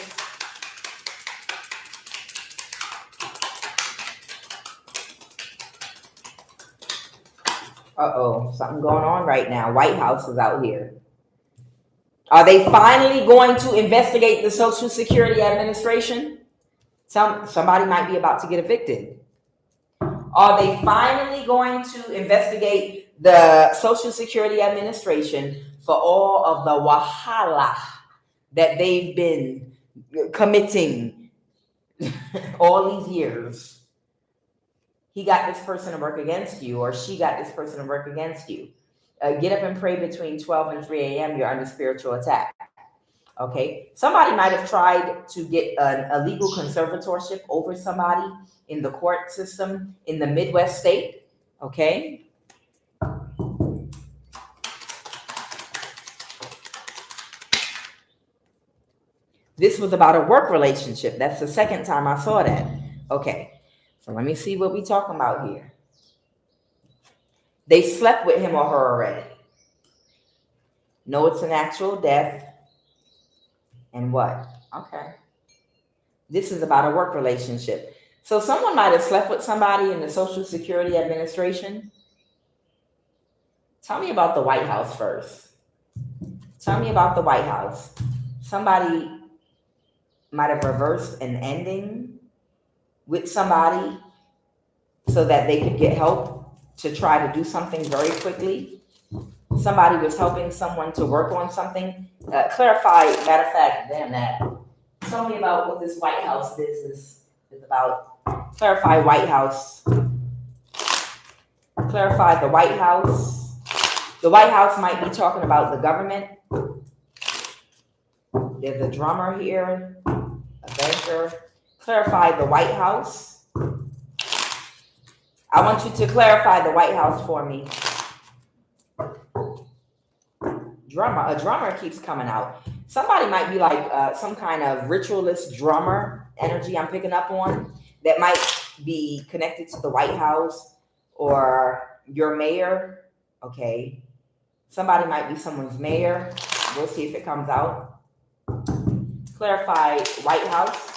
Uh-oh, something going on right now. White House is out here. Are they finally going to investigate the Social Security Administration? Somebody might be about to get evicted. Are they finally going to investigate the Social Security Administration for all of the wahala that they've been committing all these years? He got this person to work against you, or she got this person to work against you. Get up and pray between 12 and 3 a.m. You're under spiritual attack. Okay? Somebody might have tried to get a legal conservatorship over somebody in the court system in the Midwest state. Okay? This was about a work relationship. That's the second time I saw that. Okay. So let me see what we're talking about here. They slept with him or her already. No, it's an actual death. And what? Okay. This is about a work relationship. So someone might have slept with somebody in the Social Security Administration. Tell me about the White House first. Tell me about the White House. Somebody might have reversed an ending with somebody so that they could get help to try to do something very quickly. Somebody was helping someone to work on something. Clarify, matter of fact, damn that. Tell me about what this White House business is about. Clarify White House. Clarify the White House. The White House might be talking about the government. There's a drummer here, a banker. Clarify the White House. I want you to clarify the White House for me. A drummer keeps coming out. Somebody might be like some kind of ritualist drummer energy I'm picking up on that might be connected to the White House or your mayor. Okay. Somebody might be someone's mayor. We'll see if it comes out. Clarify White House.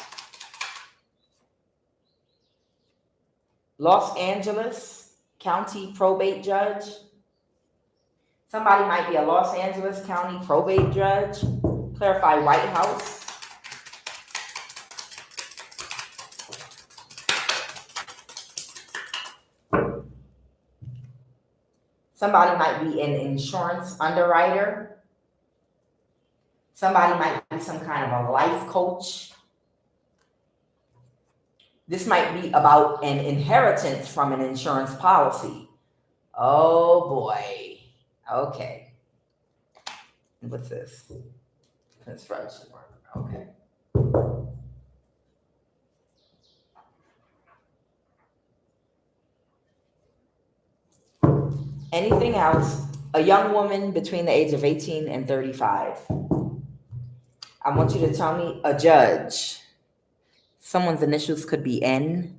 Los Angeles County probate judge. Somebody might be a Los Angeles County probate judge. Clarify White House. Somebody might be an insurance underwriter. Somebody might be some kind of a life coach. This might be about an inheritance from an insurance policy. Oh boy. Okay. What's this? Construction work. Okay. Anything else? A young woman between the age of 18 and 35. I want you to tell me a judge. Someone's initials could be N.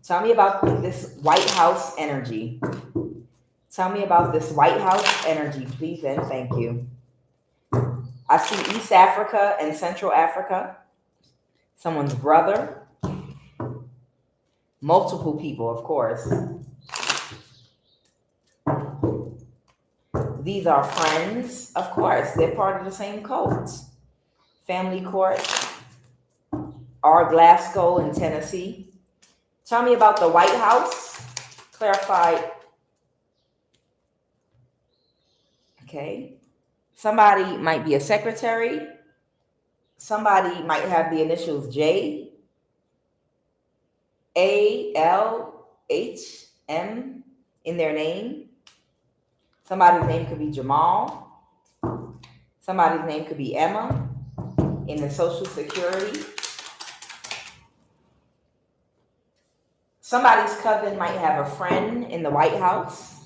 Tell me about this White House energy. Tell me about this White House energy, please and thank you. I see East Africa and Central Africa. Someone's brother. Multiple people, of course. These are friends, of course. They're part of the same cult. Family court. Our Glasgow in Tennessee. Tell me about the White House. Clarify. Okay. Somebody might be a secretary. Somebody might have the initials J, A, L, H, M in their name. Somebody's name could be Jamal. Somebody's name could be Emma in the Social Security. Somebody's cousin might have a friend in the White House.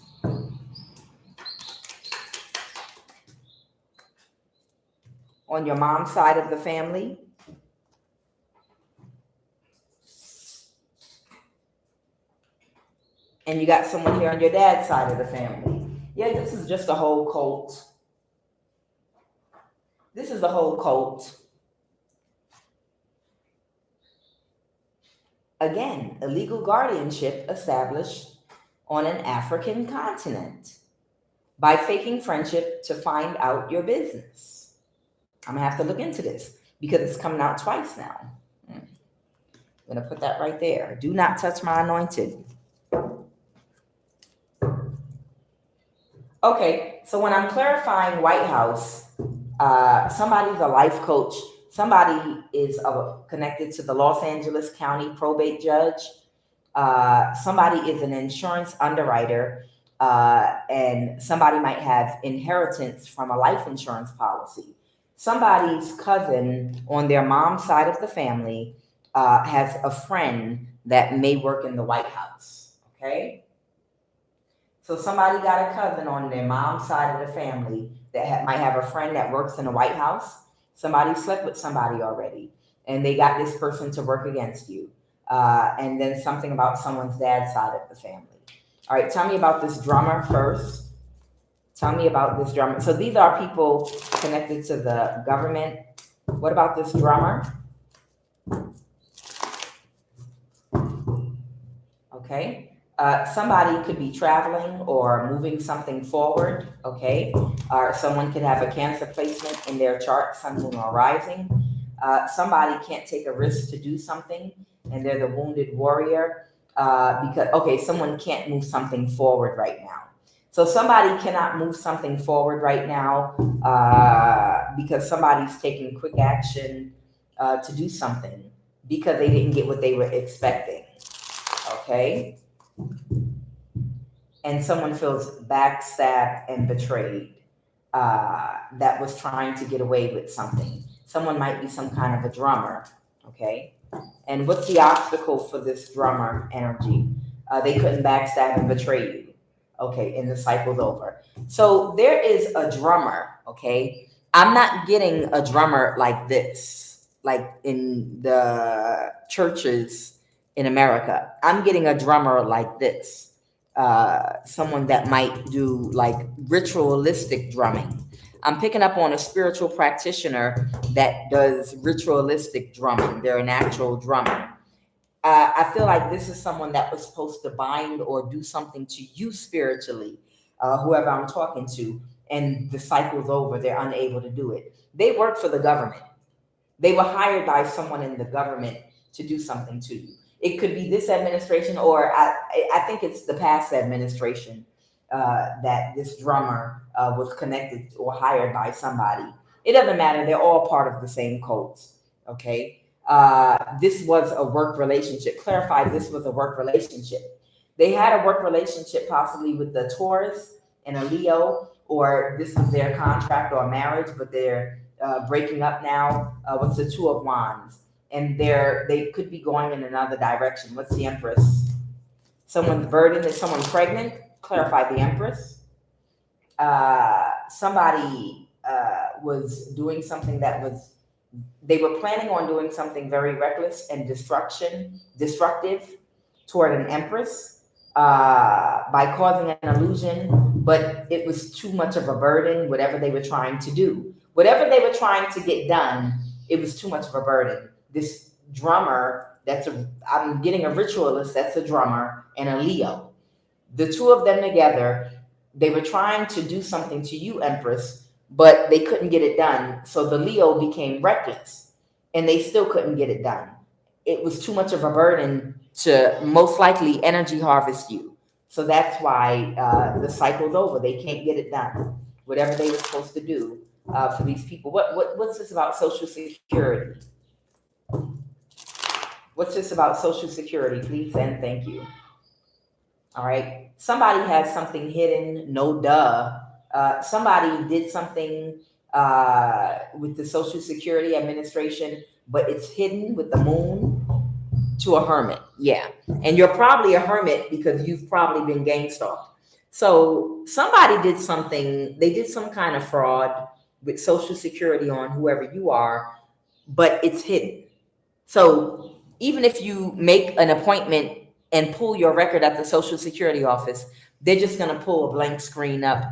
On your mom's side of the family. And you got someone here on your dad's side of the family. Yeah, this is just a whole cult. This is the whole cult. Again, illegal guardianship established on an African continent by faking friendship to find out your business. I'm gonna have to look into this because it's coming out twice now. I'm gonna put that right there. Do not touch my anointed. Okay, so when I'm clarifying White House, somebody's a life coach. Somebody is connected to the Los Angeles County probate judge. Somebody is an insurance underwriter, and somebody might have inheritance from a life insurance policy. Somebody's cousin on their mom's side of the family has a friend that may work in the White House, okay? So somebody got a cousin on their mom's side of the family that might have a friend that works in the White House. Somebody slept with somebody already, and they got this person to work against you. And then something about someone's dad's side of the family. All right, tell me about this drummer first. Tell me about this drummer. So these are people connected to the government. What about this drummer? Okay. Somebody could be traveling or moving something forward. Okay. Or someone could have a Cancer placement in their chart, sun, moon, or rising. Somebody can't take a risk to do something, and they're the wounded warrior. Someone can't move something forward right now. So somebody cannot move something forward right now because somebody's taking quick action to do something because they didn't get what they were expecting, okay? And someone feels backstabbed and betrayed that was trying to get away with something. Someone might be some kind of a drummer, okay? And what's the obstacle for this drummer energy? They couldn't backstab and betray you. Okay, and the cycle's over. So there is a drummer, okay? I'm not getting a drummer like this, like in the churches in America. I'm getting a drummer like this. Someone that might do like ritualistic drumming. I'm picking up on a spiritual practitioner that does ritualistic drumming. They're an actual drummer. I feel like this is someone that was supposed to bind or do something to you spiritually, whoever I'm talking to, and the cycle's over. They're unable to do it. They work for the government. They were hired by someone in the government to do something to you. It could be this administration, or I think it's the past administration that this drummer was connected or hired by somebody. It doesn't matter. They're all part of the same cult, okay? This was a work relationship. Clarify, this was a work relationship. They had a work relationship possibly with the Taurus and a Leo, or this was their contract or marriage, but they're breaking up now. What's the Two of Wands? And they could be going in another direction. What's the Empress? Someone's burden. Is someone pregnant? Clarify the Empress. Somebody was doing something that was, they were planning on doing something very reckless and destructive toward an empress by causing an illusion, but it was too much of a burden, whatever they were trying to do. Whatever they were trying to get done, it was too much of a burden. This drummer, I'm getting a ritualist, that's a drummer, and a Leo. The two of them together, they were trying to do something to you, Empress, but they couldn't get it done. So the Leo became reckless and they still couldn't get it done. It was too much of a burden to most likely energy harvest you. So that's why the cycle's over. They can't get it done. Whatever they were supposed to do for these people. What's this about Social Security? What's this about Social Security? Please and thank you. All right. Somebody has something hidden. No duh. Somebody did something with the Social Security Administration, but it's hidden with the moon to a hermit. Yeah. And you're probably a hermit because you've probably been gang stalked. So somebody did something, they did some kind of fraud with Social Security on whoever you are, but it's hidden. So even if you make an appointment and pull your record at the Social Security office, they're just going to pull a blank screen up.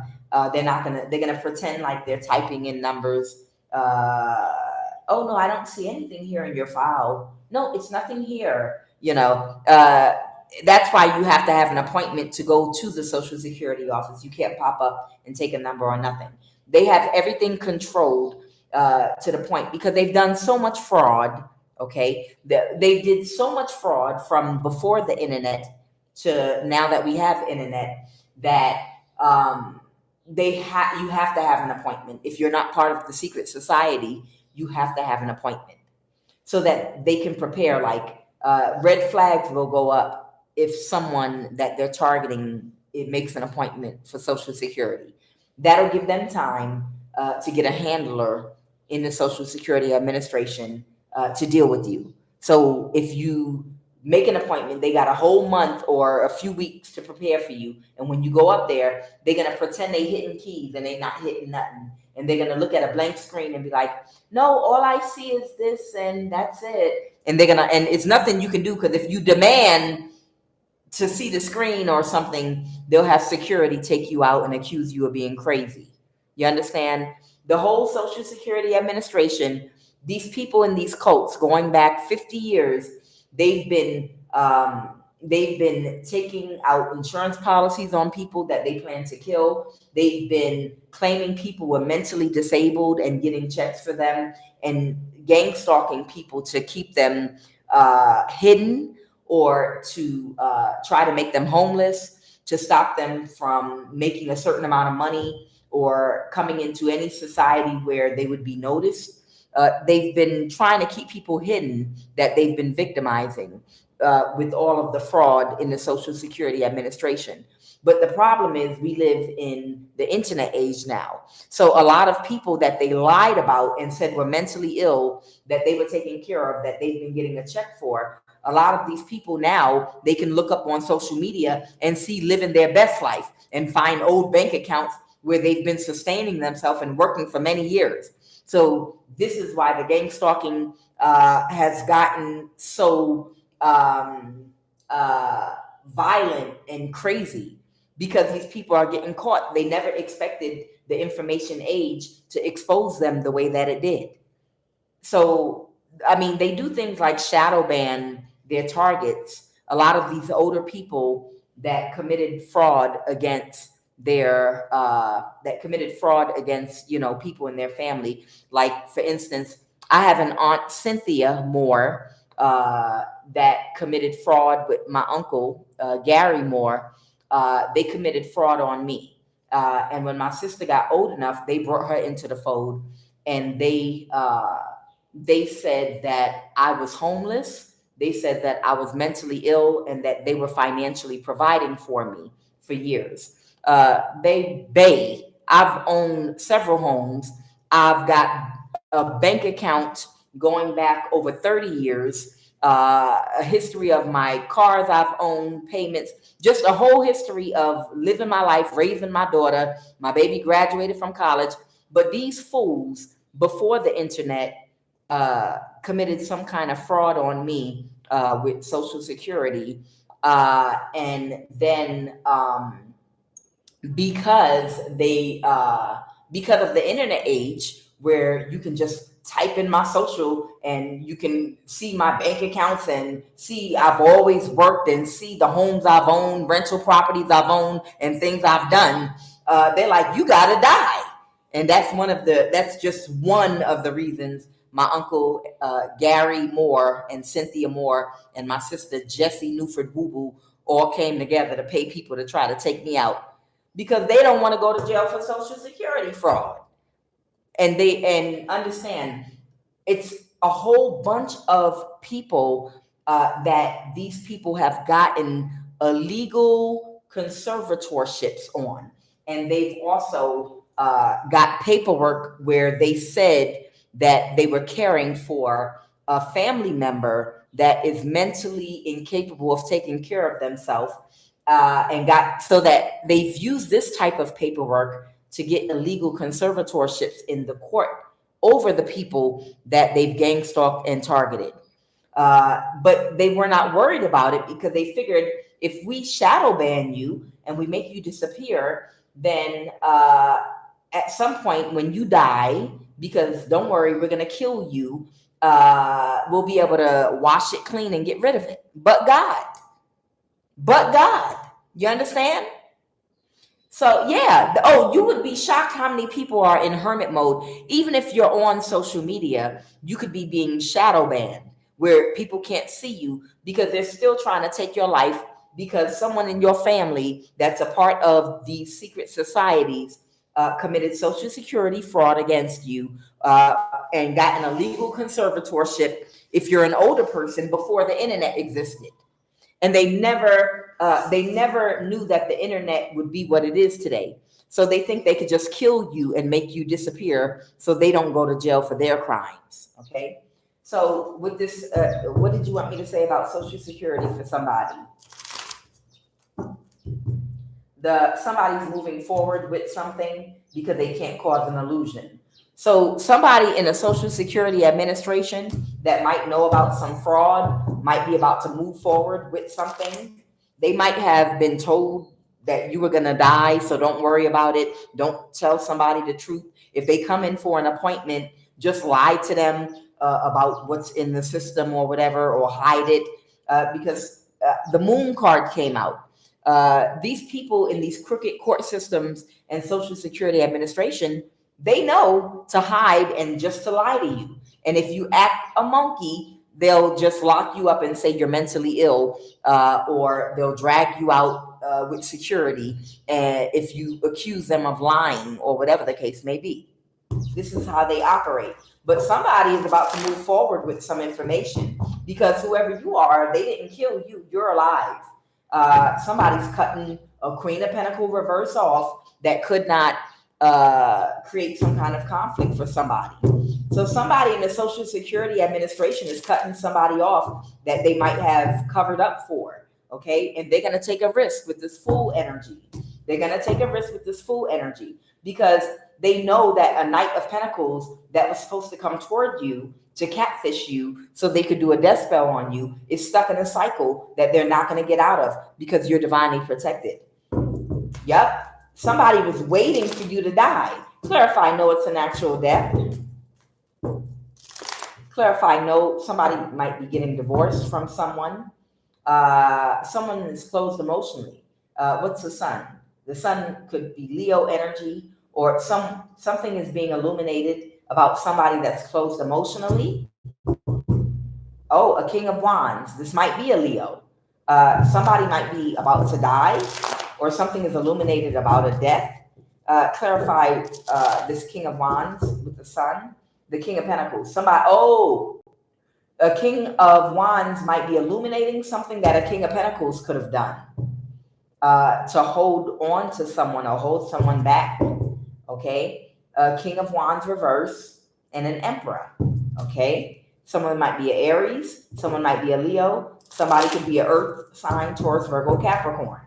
They're going to pretend like they're typing in numbers. Oh no, I don't see anything here in your file. No, it's nothing here. That's why you have to have an appointment to go to the Social Security office. You can't pop up and take a number or nothing. They have everything controlled to the point because they've done so much fraud. Okay, they did so much fraud from before the internet to now that we have internet that you have to have an appointment. If you're not part of the secret society, you have to have an appointment so that they can prepare. Like red flags will go up if someone that they're targeting it makes an appointment for Social Security. That'll give them time to get a handler in the Social Security Administration to deal with you. So if you make an appointment, they got a whole month or a few weeks to prepare for you. And when you go up there, they're going to pretend they hitting keys and they're not hitting nothing. And they're going to look at a blank screen and be like, no, all I see is this and that's it. And and it's nothing you can do because if you demand to see the screen or something, they'll have security take you out and accuse you of being crazy. You understand? The whole Social Security Administration, these people in these cults going back 50 years, they've been taking out insurance policies on people that they plan to kill. They've been claiming people were mentally disabled and getting checks for them and gang stalking people to keep them hidden or to try to make them homeless, to stop them from making a certain amount of money or coming into any society where they would be noticed. They've been trying to keep people hidden that they've been victimizing with all of the fraud in the Social Security Administration. But the problem is we live in the internet age now. So a lot of people that they lied about and said were mentally ill, that they were taking care of, that they've been getting a check for, a lot of these people now, they can look up on social media and see living their best life and find old bank accounts where they've been sustaining themselves and working for many years. So this is why the gang stalking has gotten so violent and crazy, because these people are getting caught. They never expected the information age to expose them the way that it did. So, I mean, they do things like shadow ban their targets. A lot of these older people that committed fraud against people in their family. Like, for instance, I have an aunt, Cynthia Moore, that committed fraud with my uncle, Gary Moore. They committed fraud on me. And when my sister got old enough, they brought her into the fold, and they said that I was homeless. They said that I was mentally ill and that they were financially providing for me for years. I've owned several homes. I've got a bank account going back over 30 years, a history of my cars I've owned, payments, just a whole history of living my life, raising my daughter. My baby graduated from college. But these fools before the internet committed some kind of fraud on me with Social Security. And then because because of the internet age where you can just type in my social and you can see my bank accounts and see I've always worked and see the homes I've owned, rental properties I've owned, and things I've done, they're like, you gotta die. And that's just one of the reasons my uncle Gary Moore and Cynthia Moore and my sister Jessie Newford Boo Boo all came together to pay people to try to take me out, because they don't want to go to jail for Social Security fraud. And understand, it's a whole bunch of people that these people have gotten illegal conservatorships on. And they've also got paperwork where they said that they were caring for a family member that is mentally incapable of taking care of themselves, and got so that they've used this type of paperwork to get illegal conservatorships in the court over the people that they've gang stalked and targeted. But they were not worried about it because they figured if we shadow ban you and we make you disappear, then at some point when you die, because don't worry, we're going to kill you, we'll be able to wash it clean and get rid of it. But God, you understand? So yeah, you would be shocked how many people are in hermit mode. Even if you're on social media, you could be being shadow banned where people can't see you because they're still trying to take your life because someone in your family that's a part of these secret societies committed Social Security fraud against you and got an illegal conservatorship if you're an older person before the internet existed. And they never knew that the internet would be what it is today. So they think they could just kill you and make you disappear so they don't go to jail for their crimes. Okay. So with this, what did you want me to say about Social Security for somebody? Somebody's moving forward with something because they can't cause an illusion. So somebody in the Social Security Administration that might know about some fraud might be about to move forward with something. They might have been told that you were going to die, so don't worry about it. Don't tell somebody the truth. If they come in for an appointment, just lie to them about what's in the system or whatever, or hide it because the moon card came out. These people in these crooked court systems and Social Security Administration, they know to hide and just to lie to you. And if you act a monkey, they'll just lock you up and say you're mentally ill, or they'll drag you out with security if you accuse them of lying or whatever the case may be. This is how they operate. But somebody is about to move forward with some information because whoever you are, they didn't kill you. You're alive. Somebody's cutting a Queen of Pentacles reverse off that could not create some kind of conflict for somebody. So somebody in the Social Security Administration is cutting somebody off that they might have covered up for. Okay. And they're going to take a risk with this Fool energy. They're going to take a risk with this Fool energy because they know that a Knight of Pentacles that was supposed to come toward you to catfish you so they could do a death spell on you is stuck in a cycle that they're not going to get out of because you're divinely protected. Yep. Somebody was waiting for you to die. Clarify, no, it's a natural death. Clarify, no, somebody might be getting divorced from someone. Someone is closed emotionally. What's the sun? The sun could be Leo energy, or something is being illuminated about somebody that's closed emotionally. Oh, a King of Wands. This might be a Leo. Somebody might be about to die, or something is illuminated about a death. Clarify this King of Wands with the sun. The King of Pentacles. A King of Wands might be illuminating something that a King of Pentacles could have done to hold on to someone or hold someone back. Okay. A King of Wands reverse and an Emperor. Okay. Someone might be an Aries. Someone might be a Leo. Somebody could be an Earth sign, Taurus, Virgo, Capricorn.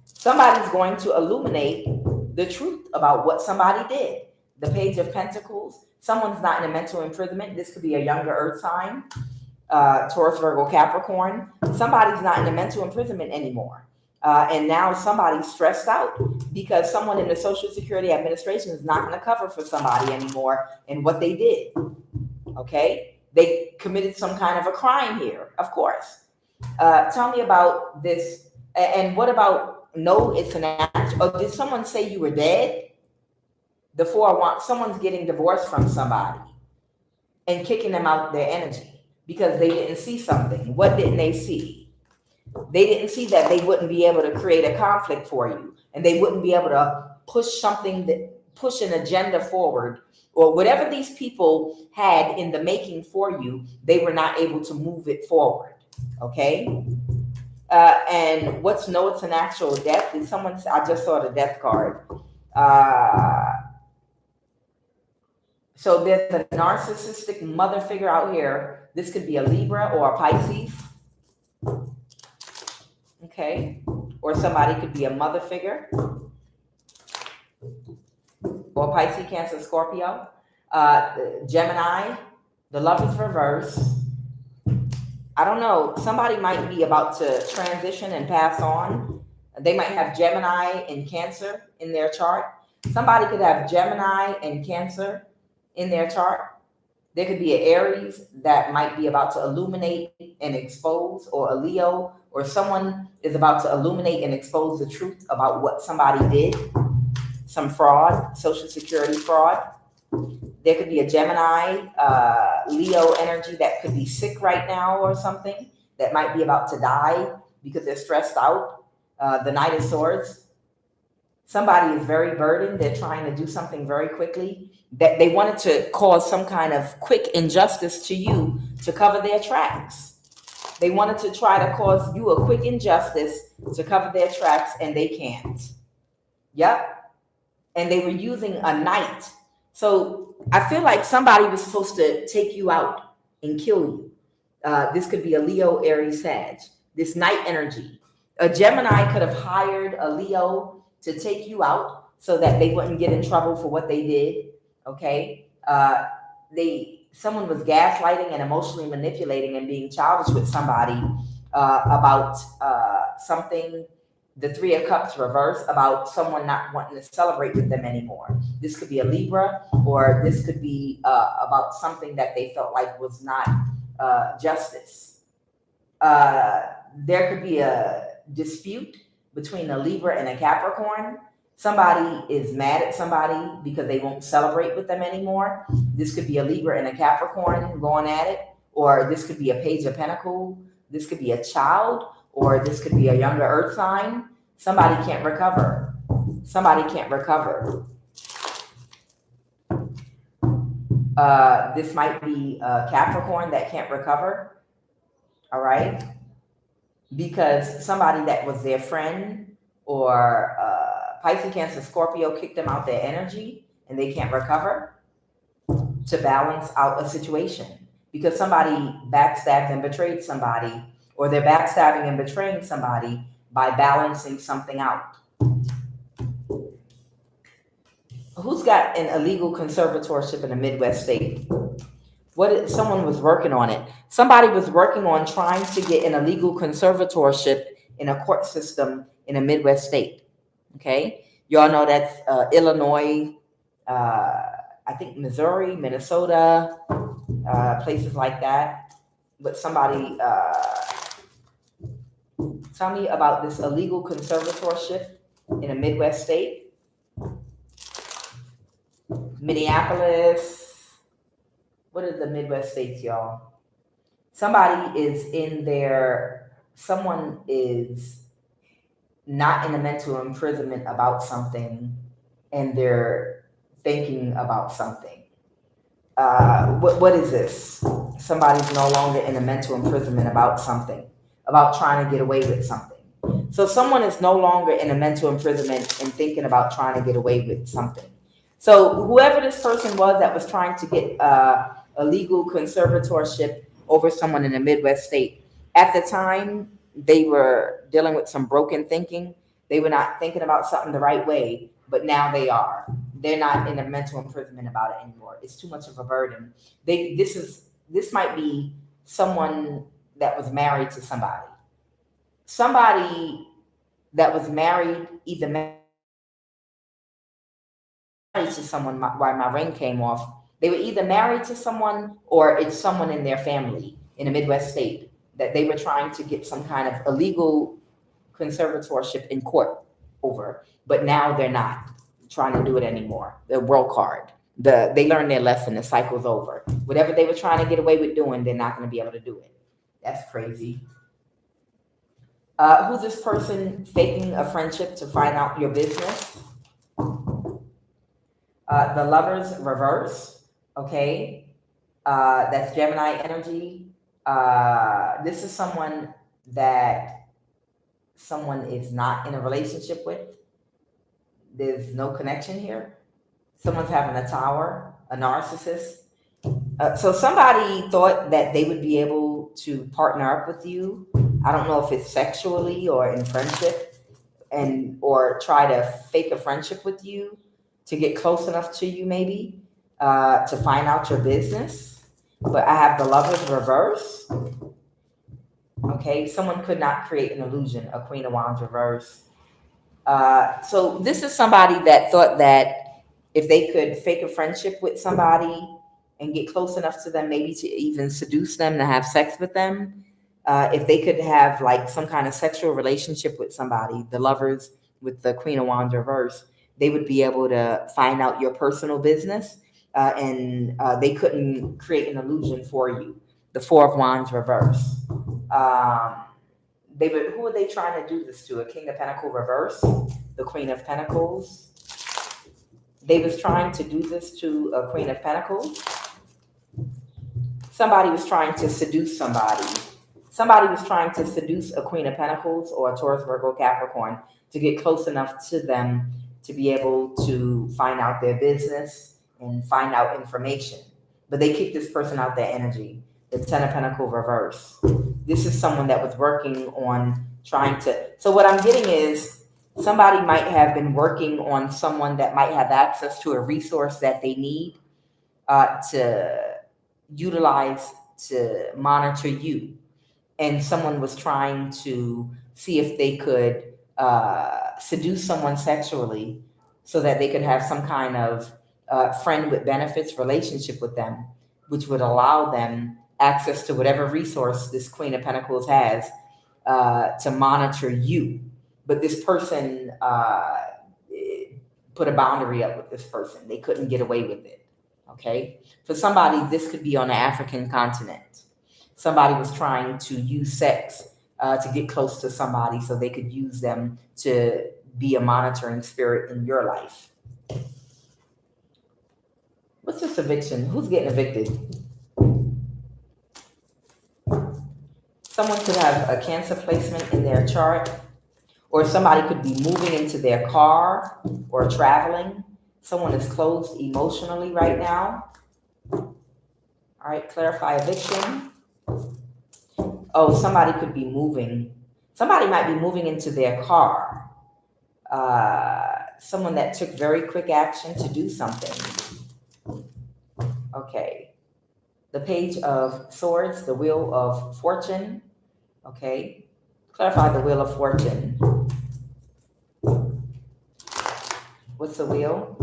Somebody's going to illuminate the truth about what somebody did. the Page of Pentacles. Someone's not in a mental imprisonment. This could be a younger earth sign, Taurus, Virgo, Capricorn. Somebody's not in a mental imprisonment anymore. And now somebody's stressed out because someone in the Social Security Administration is not going to cover for somebody anymore and what they did. Okay? They committed some kind of a crime here, of course. Tell me about this. And what about, no, it's an act. Oh, did someone say you were dead? The Four of Wands, someone's getting divorced from somebody and kicking them out their energy because they didn't see something. What didn't they see? They didn't see that they wouldn't be able to create a conflict for you, and they wouldn't be able to push something, that push an agenda forward, or whatever these people had in the making for you, they were not able to move it forward. Okay? And what's, no, it's an actual death. Did someone, I just saw the death card. So there's a narcissistic mother figure out here. This could be a Libra or a Pisces. Okay. Or somebody could be a mother figure. Or Pisces, Cancer, Scorpio. Gemini. The Love is reverse. I don't know. Somebody might be about to transition and pass on. They might have Gemini and Cancer in their chart. Somebody could have Gemini and Cancer in their chart. There could be an Aries that might be about to illuminate and expose, or a Leo, or someone is about to illuminate and expose the truth about what somebody did. Some fraud, Social Security fraud. There could be a Gemini, Leo energy that could be sick right now or something, that might be about to die because they're stressed out. The Knight of Swords. Somebody is very burdened. They're trying to do something very quickly. That they wanted to cause some kind of quick injustice to you to cover their tracks. They wanted to try to cause you a quick injustice to cover their tracks, and they can't. Yep. And they were using a knight. So I feel like somebody was supposed to take you out and kill you. This could be a Leo, Aries, Sag. This knight energy. A Gemini could have hired a Leo to take you out so that they wouldn't get in trouble for what they did. Okay. Someone was gaslighting and emotionally manipulating and being childish with somebody about something. The Three of Cups reverse, about someone not wanting to celebrate with them anymore. This could be a Libra, or this could be about something that they felt like was not justice. There could be a dispute between a Libra and a Capricorn. Somebody is mad at somebody because they won't celebrate with them anymore. This could be a Libra and a Capricorn going at it, or this could be a Page of Pentacles. This could be a child, or this could be a younger earth sign. Somebody can't recover. Somebody can't recover. This might be a Capricorn that can't recover. All right. Because somebody that was their friend, or Pisces, Cancer, Scorpio kicked them out their energy and they can't recover to balance out a situation. Because somebody backstabbed and betrayed somebody, or they're backstabbing and betraying somebody by balancing something out. Who's got an illegal conservatorship in a Midwest state? Someone was working on it. Somebody was working on trying to get an illegal conservatorship in a court system in a Midwest state. Okay. Y'all know that's Illinois, I think Missouri, Minnesota, places like that. But somebody, tell me about this illegal conservatorship in a Midwest state. Minneapolis. What are the Midwest states, y'all? Somebody is in there. Someone is not in a mental imprisonment about something, and they're thinking about something. What is this? Somebody's no longer in a mental imprisonment about something, about trying to get away with something. So someone is no longer in a mental imprisonment and thinking about trying to get away with something. So whoever this person was that was trying to get a legal conservatorship over someone in a Midwest state, at the time, they were dealing with some broken thinking. They were not thinking about something the right way, but now they are. they're not in a mental imprisonment about it anymore. It's too much of a burden. This might be someone that was married to somebody. Somebody that was married, either married to someone, why my ring came off. They were either married to someone or it's someone in their family in a Midwest state that they were trying to get some kind of illegal conservatorship in court over, but now they're not trying to do it anymore. The world card. They learned their lesson. The cycle's over. Whatever they were trying to get away with doing, they're not going to be able to do it. That's crazy. Who's this person faking a friendship to find out your business? The Lovers reverse. Okay. That's Gemini energy. This is someone that someone is not in a relationship with. There's no connection here. Someone's having a tower, a narcissist. So somebody thought that they would be able to partner up with you. I don't know if it's sexually or in friendship, or try to fake a friendship with you to get close enough to you, maybe to find out your business. But I have the Lovers reverse. Okay, someone could not create an illusion, a Queen of Wands reverse. So this is somebody that thought that if they could fake a friendship with somebody and get close enough to them, maybe to even seduce them, to have sex with them, if they could have like some kind of sexual relationship with somebody, the Lovers with the Queen of Wands reverse, they would be able to find out your personal business, and they couldn't create an illusion for you. The Four of Wands reverse. Who are they trying to do this to? A King of Pentacles reverse, the Queen of Pentacles. They was trying to do this to a Queen of Pentacles. Somebody was trying to seduce somebody. Somebody was trying to seduce a Queen of Pentacles or a Taurus, Virgo, Capricorn to get close enough to them to be able to find out their business and find out information. But they kicked this person out their energy. The Ten of Pentacles reverse. This is someone that was working on trying to. So what I'm getting is somebody might have been working on someone that might have access to a resource that they need to utilize to monitor you. And someone was trying to see if they could seduce someone sexually so that they could have some kind of friend with benefits relationship with them, which would allow them access to whatever resource this Queen of Pentacles has to monitor you. But this person put a boundary up with this person. They couldn't get away with it. Okay. For somebody, this could be on the African continent. Somebody was trying to use sex to get close to somebody so they could use them to be a monitoring spirit in your life. What's this eviction? Who's getting evicted? Someone could have a Cancer placement in their chart, or somebody could be moving into their car or traveling. Someone is closed emotionally right now. All right, clarify eviction. Oh, somebody could be moving. Somebody might be moving into their car. Someone that took very quick action to do something. Okay. The Page of Swords, the Wheel of Fortune. Okay. Clarify the Wheel of Fortune. What's the wheel?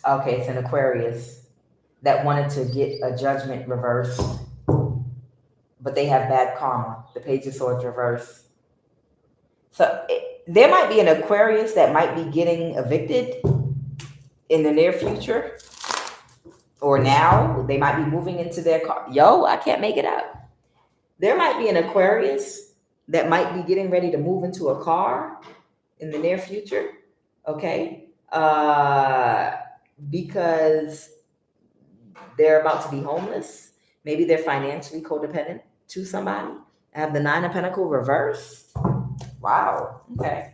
Okay, it's an Aquarius that wanted to get a judgment reversed, but they have bad karma. The Page of Swords reverse. So there might be an Aquarius that might be getting evicted in the near future, or now they might be moving into their car. Yo, I can't make it up. There might be an Aquarius that might be getting ready to move into a car in the near future. Okay. Because they're about to be homeless. Maybe they're financially codependent to somebody. I have the Nine of Pentacles reverse. Wow. Okay.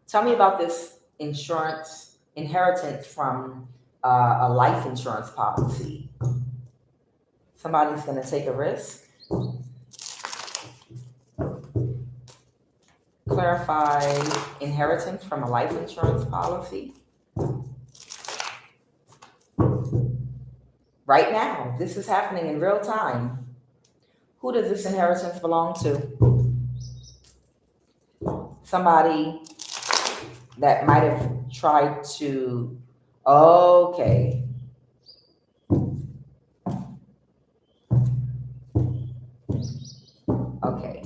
Tell me about this inheritance from a life insurance policy. Somebody's going to take a risk. clarify inheritance from a life insurance policy. Right now, this is happening in real time. Who does this inheritance belong to? Somebody that might have tried to, okay. Okay.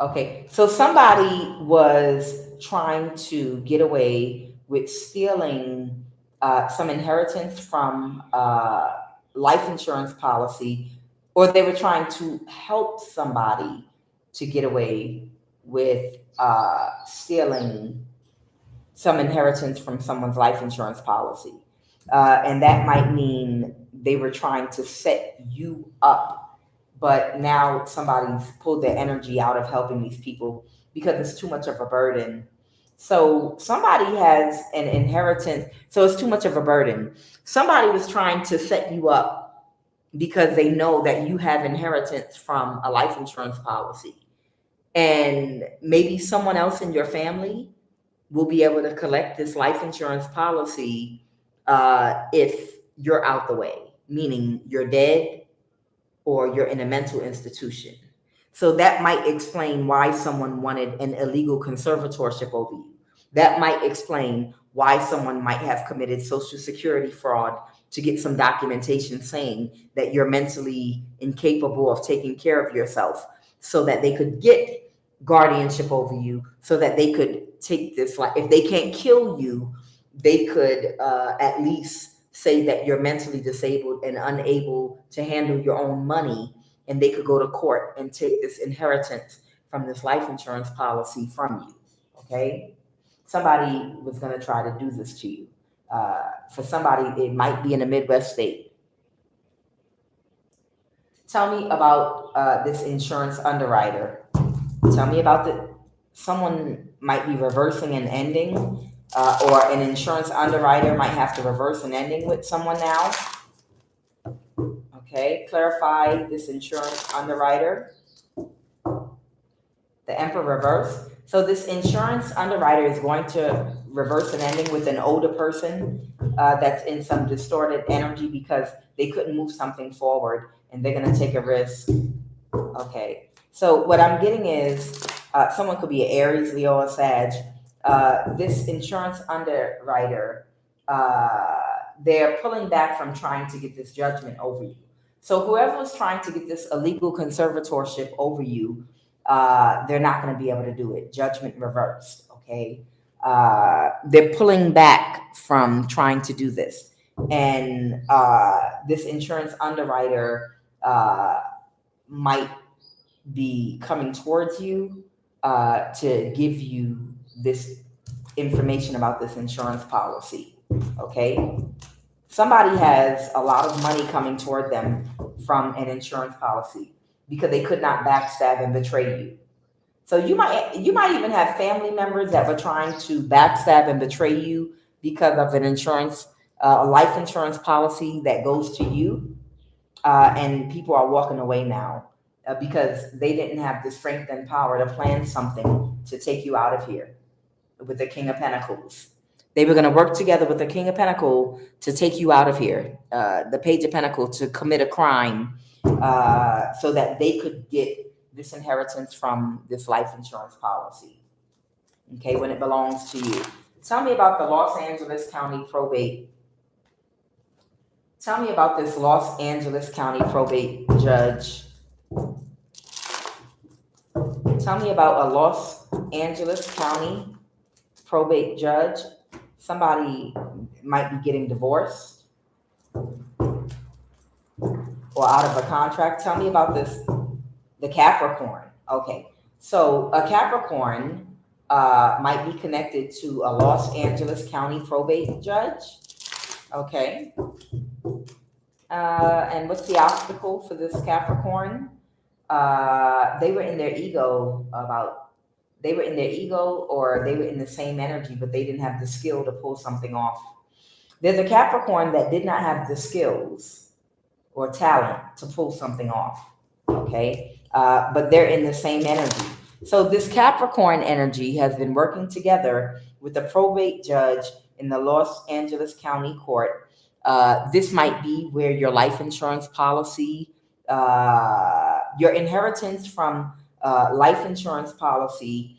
Okay, so somebody was trying to get away with stealing some inheritance from life insurance policy, or they were trying to help somebody to get away with stealing some inheritance from someone's life insurance policy. And that might mean they were trying to set you up, but now somebody's pulled their energy out of helping these people because it's too much of a burden. So somebody has an inheritance, so it's too much of a burden. Somebody was trying to set you up because they know that you have inheritance from a life insurance policy. And maybe someone else in your family will be able to collect this life insurance policy if you're out the way, meaning you're dead or you're in a mental institution. So that might explain why someone wanted an illegal conservatorship over you. That might explain why someone might have committed Social Security fraud to get some documentation saying that you're mentally incapable of taking care of yourself, so that they could get guardianship over you, so that they could take this life. If they can't kill you, they could at least say that you're mentally disabled and unable to handle your own money, and they could go to court and take this inheritance from this life insurance policy from you. Okay, somebody was going to try to do this to you. For somebody, it might be in a Midwest state. Tell me about this insurance underwriter. Tell me about someone might be reversing an ending, or an insurance underwriter might have to reverse an ending with someone now. Okay, clarify this insurance underwriter. The Emperor reverse. So this insurance underwriter is going to reverse an ending with an older person that's in some distorted energy because they couldn't move something forward, and they're going to take a risk. Okay, so what I'm getting is someone could be an Aries, Leo, or Sag. This insurance underwriter, they're pulling back from trying to get this judgment over you. So whoever was trying to get this illegal conservatorship over you, they're not going to be able to do it. Judgment reversed. Okay, they're pulling back from trying to do this, and this insurance underwriter might be coming towards you to give you this information about this insurance policy. Okay, somebody has a lot of money coming toward them from an insurance policy because they could not backstab and betray you. So you might even have family members that were trying to backstab and betray you because of an insurance, a life insurance policy that goes to you, and people are walking away now because they didn't have the strength and power to plan something to take you out of here with the King of Pentacles. They were going to work together with the King of Pentacles to take you out of here, the Page of Pentacles, to commit a crime so that they could get this inheritance from this life insurance policy, okay, when it belongs to you. Tell me about the Los Angeles County probate. Tell me about this Los Angeles County probate judge. Tell me about a Los Angeles County probate judge. Somebody might be getting divorced or out of a contract. Tell me about the Capricorn. Okay, so a Capricorn might be connected to a Los Angeles County probate judge. Okay. And what's the obstacle for this Capricorn? They were in their ego or they were in the same energy, but they didn't have the skill to pull something off. There's a Capricorn that did not have the skills or talent to pull something off. okay? But they're in the same energy. So this Capricorn energy has been working together with a probate judge in the Los Angeles County Court. This might be where your life insurance policy, your inheritance from life insurance policy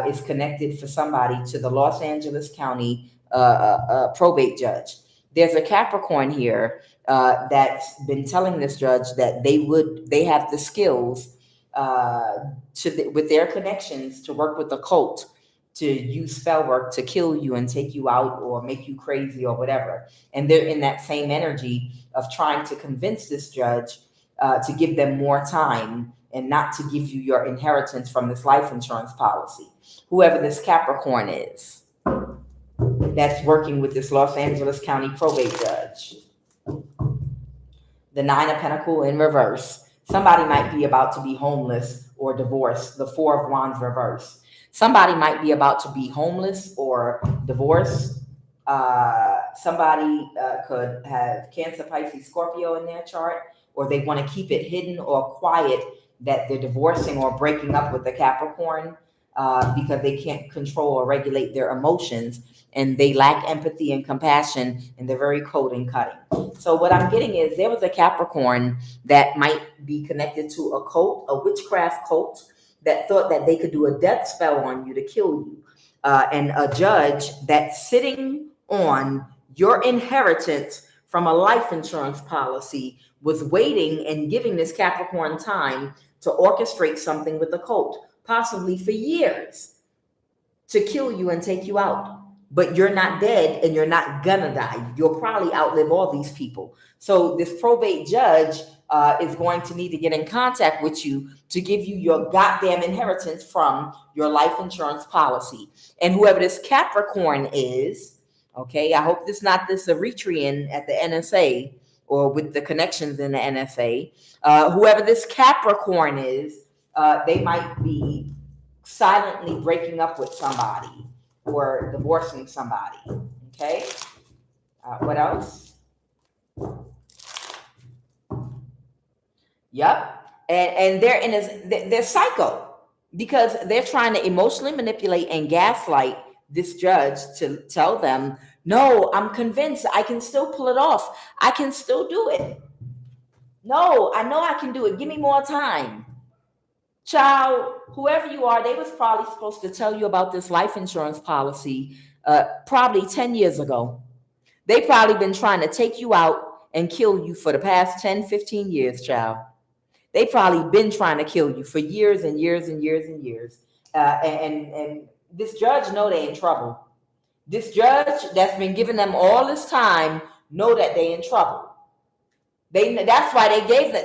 is connected for somebody to the Los Angeles County probate judge. There's a Capricorn here that's been telling this judge that they have the skills with their connections to work with the cult, to use spell work to kill you and take you out or make you crazy or whatever. And they're in that same energy of trying to convince this judge to give them more time and not to give you your inheritance from this life insurance policy. Whoever this Capricorn is that's working with this Los Angeles County probate judge. The Nine of Pentacles in reverse. Somebody might be about to be homeless or divorced. The Four of Wands reverse. Somebody might be about to be homeless or divorced. Somebody could have Cancer, Pisces, Scorpio in their chart, or they want to keep it hidden or quiet that they're divorcing or breaking up with the Capricorn because they can't control or regulate their emotions, and they lack empathy and compassion, and they're very cold and cutting. So what I'm getting is there was a Capricorn that might be connected to a cult, a witchcraft cult, that thought that they could do a death spell on you to kill you. And a judge that's sitting on your inheritance from a life insurance policy was waiting and giving this Capricorn time to orchestrate something with the cult, possibly for years, to kill you and take you out. But you're not dead and you're not gonna die. You'll probably outlive all these people. So this probate judge is going to need to get in contact with you to give you your goddamn inheritance from your life insurance policy. And whoever this Capricorn is, okay, I hope this not this Eritrean at the NSA or with the connections in the NSA. Whoever this Capricorn is, they might be silently breaking up with somebody or divorcing somebody. Okay. What else? Yep. And they're psycho because they're trying to emotionally manipulate and gaslight this judge to tell them, no, I'm convinced I can still pull it off. I can still do it. No, I know I can do it. Give me more time. Child, whoever you are, they was probably supposed to tell you about this life insurance policy probably 10 years ago. They probably been trying to take you out and kill you for the past 10, 15 years, child. They probably been trying to kill you for years and years and years and years. And this judge know they in trouble. This judge that's been giving them all this time know that they in trouble. That's why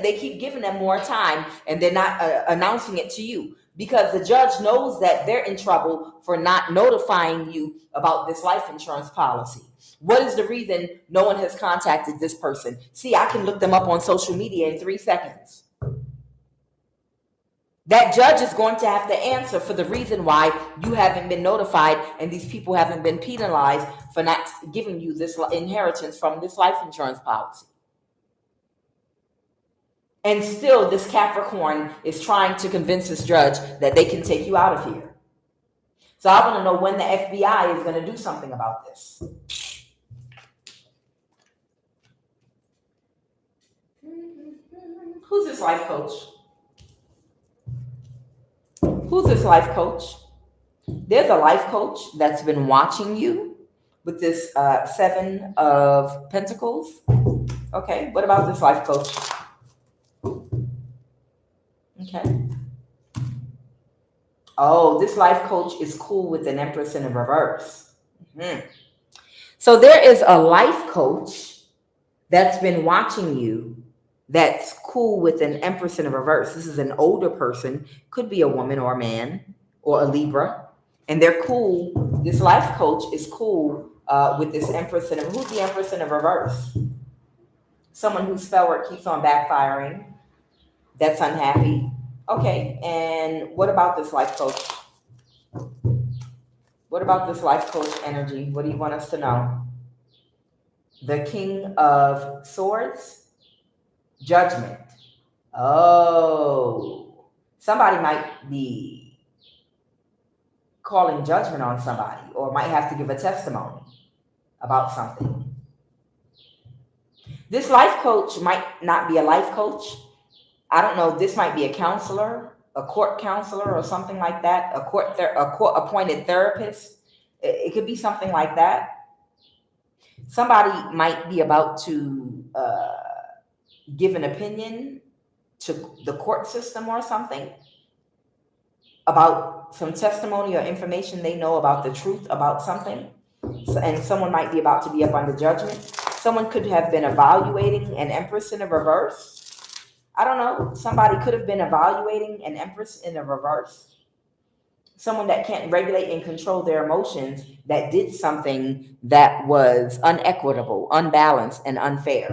they keep giving them more time, and they're not announcing it to you, because the judge knows that they're in trouble for not notifying you about this life insurance policy. What is the reason no one has contacted this person? See, I can look them up on social media in 3 seconds. That judge is going to have to answer for the reason why you haven't been notified and these people haven't been penalized for not giving you this inheritance from this life insurance policy. And still, this Capricorn is trying to convince this judge that they can take you out of here. So I want to know when the FBI is going to do something about this. Who's this life coach? Who's this life coach? There's a life coach that's been watching you with this Seven of Pentacles. Okay, what about this life coach? Okay. Oh, this life coach is cool with an Empress in a reverse. Mm-hmm. So there is a life coach that's been watching you that's cool with an Empress in a reverse. This is an older person, could be a woman or a man or a Libra, and they're cool. This life coach is cool with this Empress in a, who's the Empress in a reverse? Someone whose spell work keeps on backfiring, that's unhappy. Okay, and what about this life coach? What about this life coach energy? What do you want us to know? The King of Swords, Judgment. Oh, somebody might be calling judgment on somebody or might have to give a testimony about something. This life coach might not be a life coach. I don't know. This might be a counselor, a court counselor or something like that, a court appointed therapist. It could be something like that. Somebody might be about to give an opinion to the court system or something about some testimony or information they know about the truth about something. And someone might be about to be up under judgment. Someone could have been evaluating an empress in a reverse. I don't know. Somebody could have been evaluating an empress in a reverse. Someone that can't regulate and control their emotions, that did something that was unequitable, unbalanced, and unfair.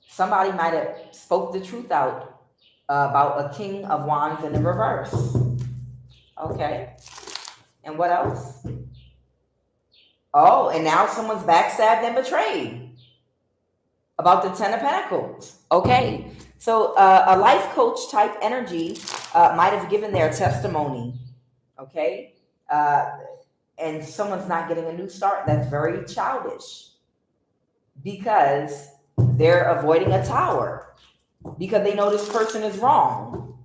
Somebody might have spoke the truth out about a king of wands in the reverse. Okay. And what else? Oh, and now someone's backstabbed and betrayed about the 10 of Pentacles. Okay. So a life coach type energy might have given their testimony. Okay. And someone's not getting a new start. That's very childish because they're avoiding a tower because they know this person is wrong.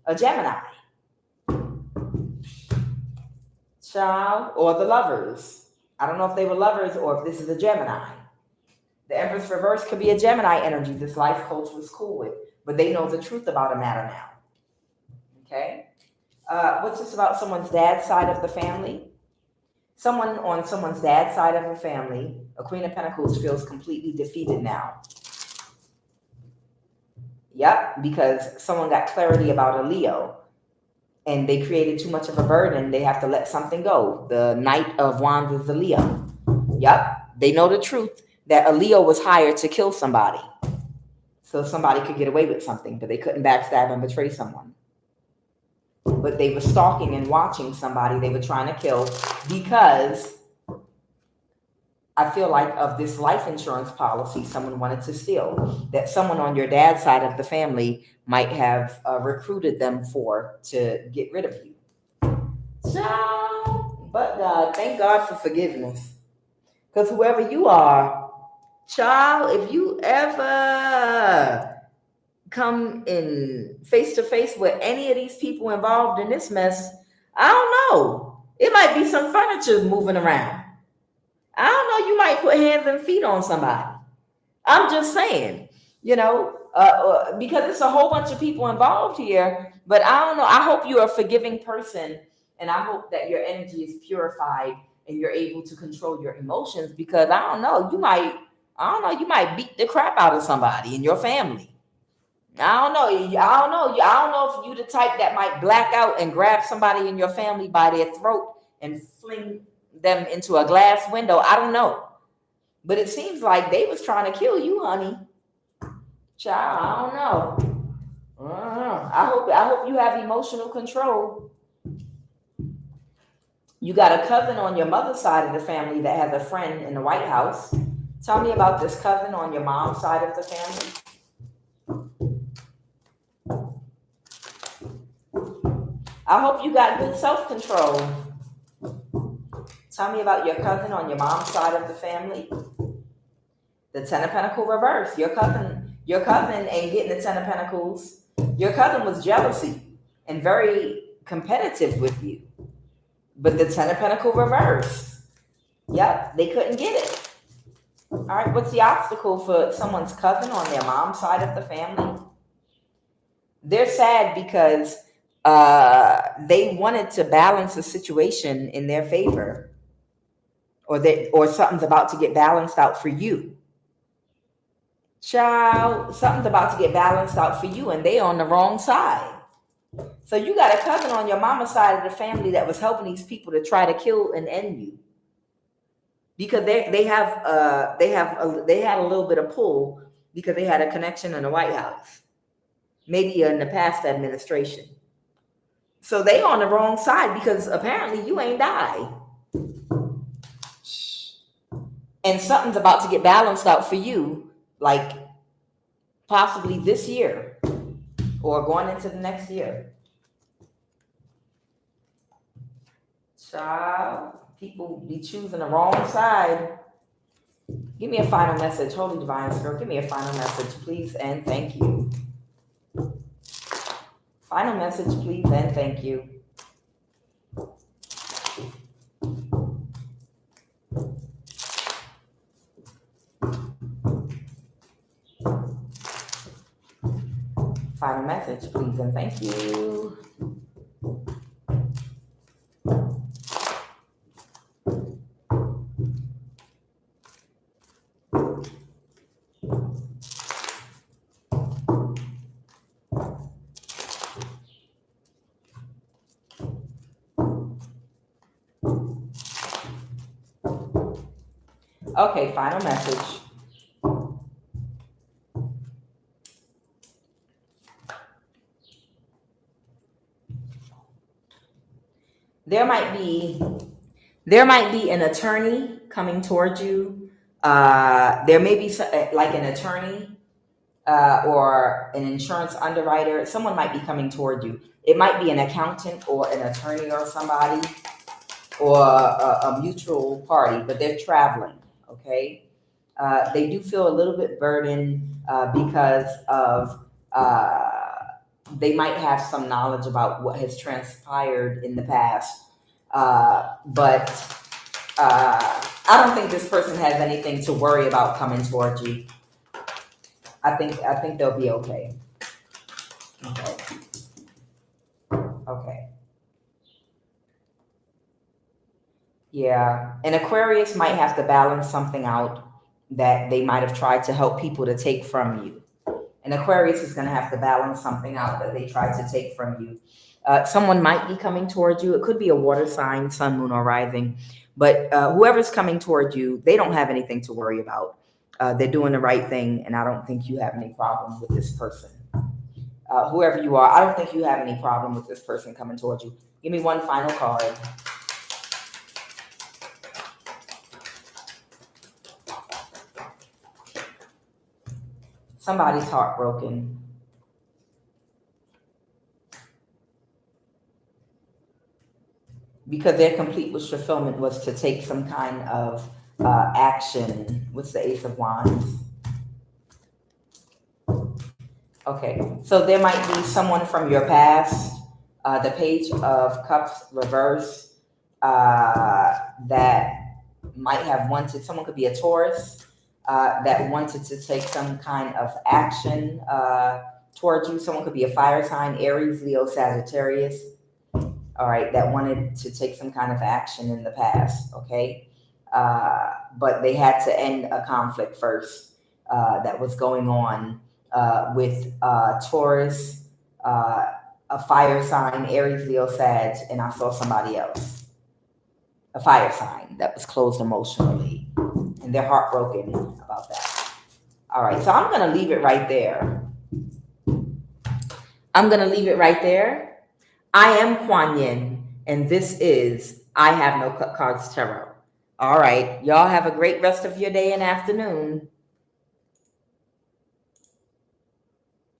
A Gemini. Child, or the Lovers. I don't know if they were lovers or if this is a Gemini. The Empress reverse could be a Gemini energy this life coach was cool with, but they know the truth about a matter now. Okay. What's this about someone's dad's side of the family? Someone on someone's dad's side of the family, a Queen of Pentacles, feels completely defeated now. Yep, because someone got clarity about a Leo and they created too much of a burden. They have to let something go. The Knight of Wands is a Leo. Yep, they know the truth that a Leo was hired to kill somebody. So somebody could get away with something, but they couldn't backstab and betray someone. But they were stalking and watching somebody they were trying to kill because I feel like of this life insurance policy someone wanted to steal, that someone on your dad's side of the family might have recruited them to get rid of you. Child, but God, thank God for forgiveness. Because whoever you are, child, if you ever come in face to face with any of these people involved in this mess, I don't know. It might be some furniture moving around. I don't know. You might put hands and feet on somebody. I'm just saying, because it's a whole bunch of people involved here. But I don't know. I hope you're a forgiving person, and I hope that your energy is purified and you're able to control your emotions. Because I don't know. You might beat the crap out of somebody in your family. I don't know if you're the type that might black out and grab somebody in your family by their throat and fling them into a glass window. I don't know. But it seems like they was trying to kill you, honey. Child, I don't know. I hope you have emotional control. You got a cousin on your mother's side of the family that has a friend in the White House. Tell me about this cousin on your mom's side of the family. I hope you got good self-control. Tell me about your cousin on your mom's side of the family. The 10 of Pentacles reverse. Your cousin ain't getting the 10 of Pentacles. Your cousin was jealousy and very competitive with you. But the 10 of Pentacles reverse. Yep, they couldn't get it. All right, what's the obstacle for someone's cousin on their mom's side of the family? They're sad because they wanted to balance the situation in their favor, or something's about to get balanced out for you. Child, something's about to get balanced out for you, and they on the wrong side. So you got a cousin on your mama's side of the family that was helping these people to try to kill and end you, because they had a little bit of pull because they had a connection in the White House, maybe in the past administration. So they on the wrong side because apparently you ain't died. And something's about to get balanced out for you, like possibly this year or going into the next year. Child, people be choosing the wrong side. Give me a final message. Holy Divine Spirit, give me a final message, please, and thank you. Final message, please, and thank you. Final message, please, and thank you. Okay, final message. There might be an attorney coming towards you. There may be like an attorney or an insurance underwriter. Someone might be coming toward you. It might be an accountant or an attorney or somebody, or a mutual party, but they're traveling. Okay, they do feel a little bit burdened because of they might have some knowledge about what has transpired in the past, but I don't think this person has anything to worry about coming towards you. I think they'll be okay. Okay. Yeah, an Aquarius might have to balance something out that they might have tried to help people to take from you. An Aquarius is going to have to balance something out that they tried to take from you. Someone might be coming towards you. It could be a water sign, sun, moon, or rising. But whoever's coming toward you, they don't have anything to worry about. They're doing the right thing, and I don't think you have any problem with this person. Whoever you are, I don't think you have any problem with this person coming towards you. Give me one final card. Somebody's heartbroken. Because their complete wish fulfillment was to take some kind of action. What's the Ace of Wands? Okay, so there might be someone from your past, the Page of Cups reverse, that might have wanted, someone could be a Taurus, that wanted to take some kind of action towards you. Someone could be a fire sign, Aries, Leo, Sagittarius. All right, that wanted to take some kind of action in the past, okay? But they had to end a conflict first that was going on with Taurus, a fire sign, Aries, Leo, Sag, and I saw somebody else, a fire sign that was closed emotionally, and they're heartbroken about that. All right, so I'm going to leave it right there. I am Kuan Yin, and this is I Have No Cut Cards Tarot. All right, y'all have a great rest of your day and afternoon.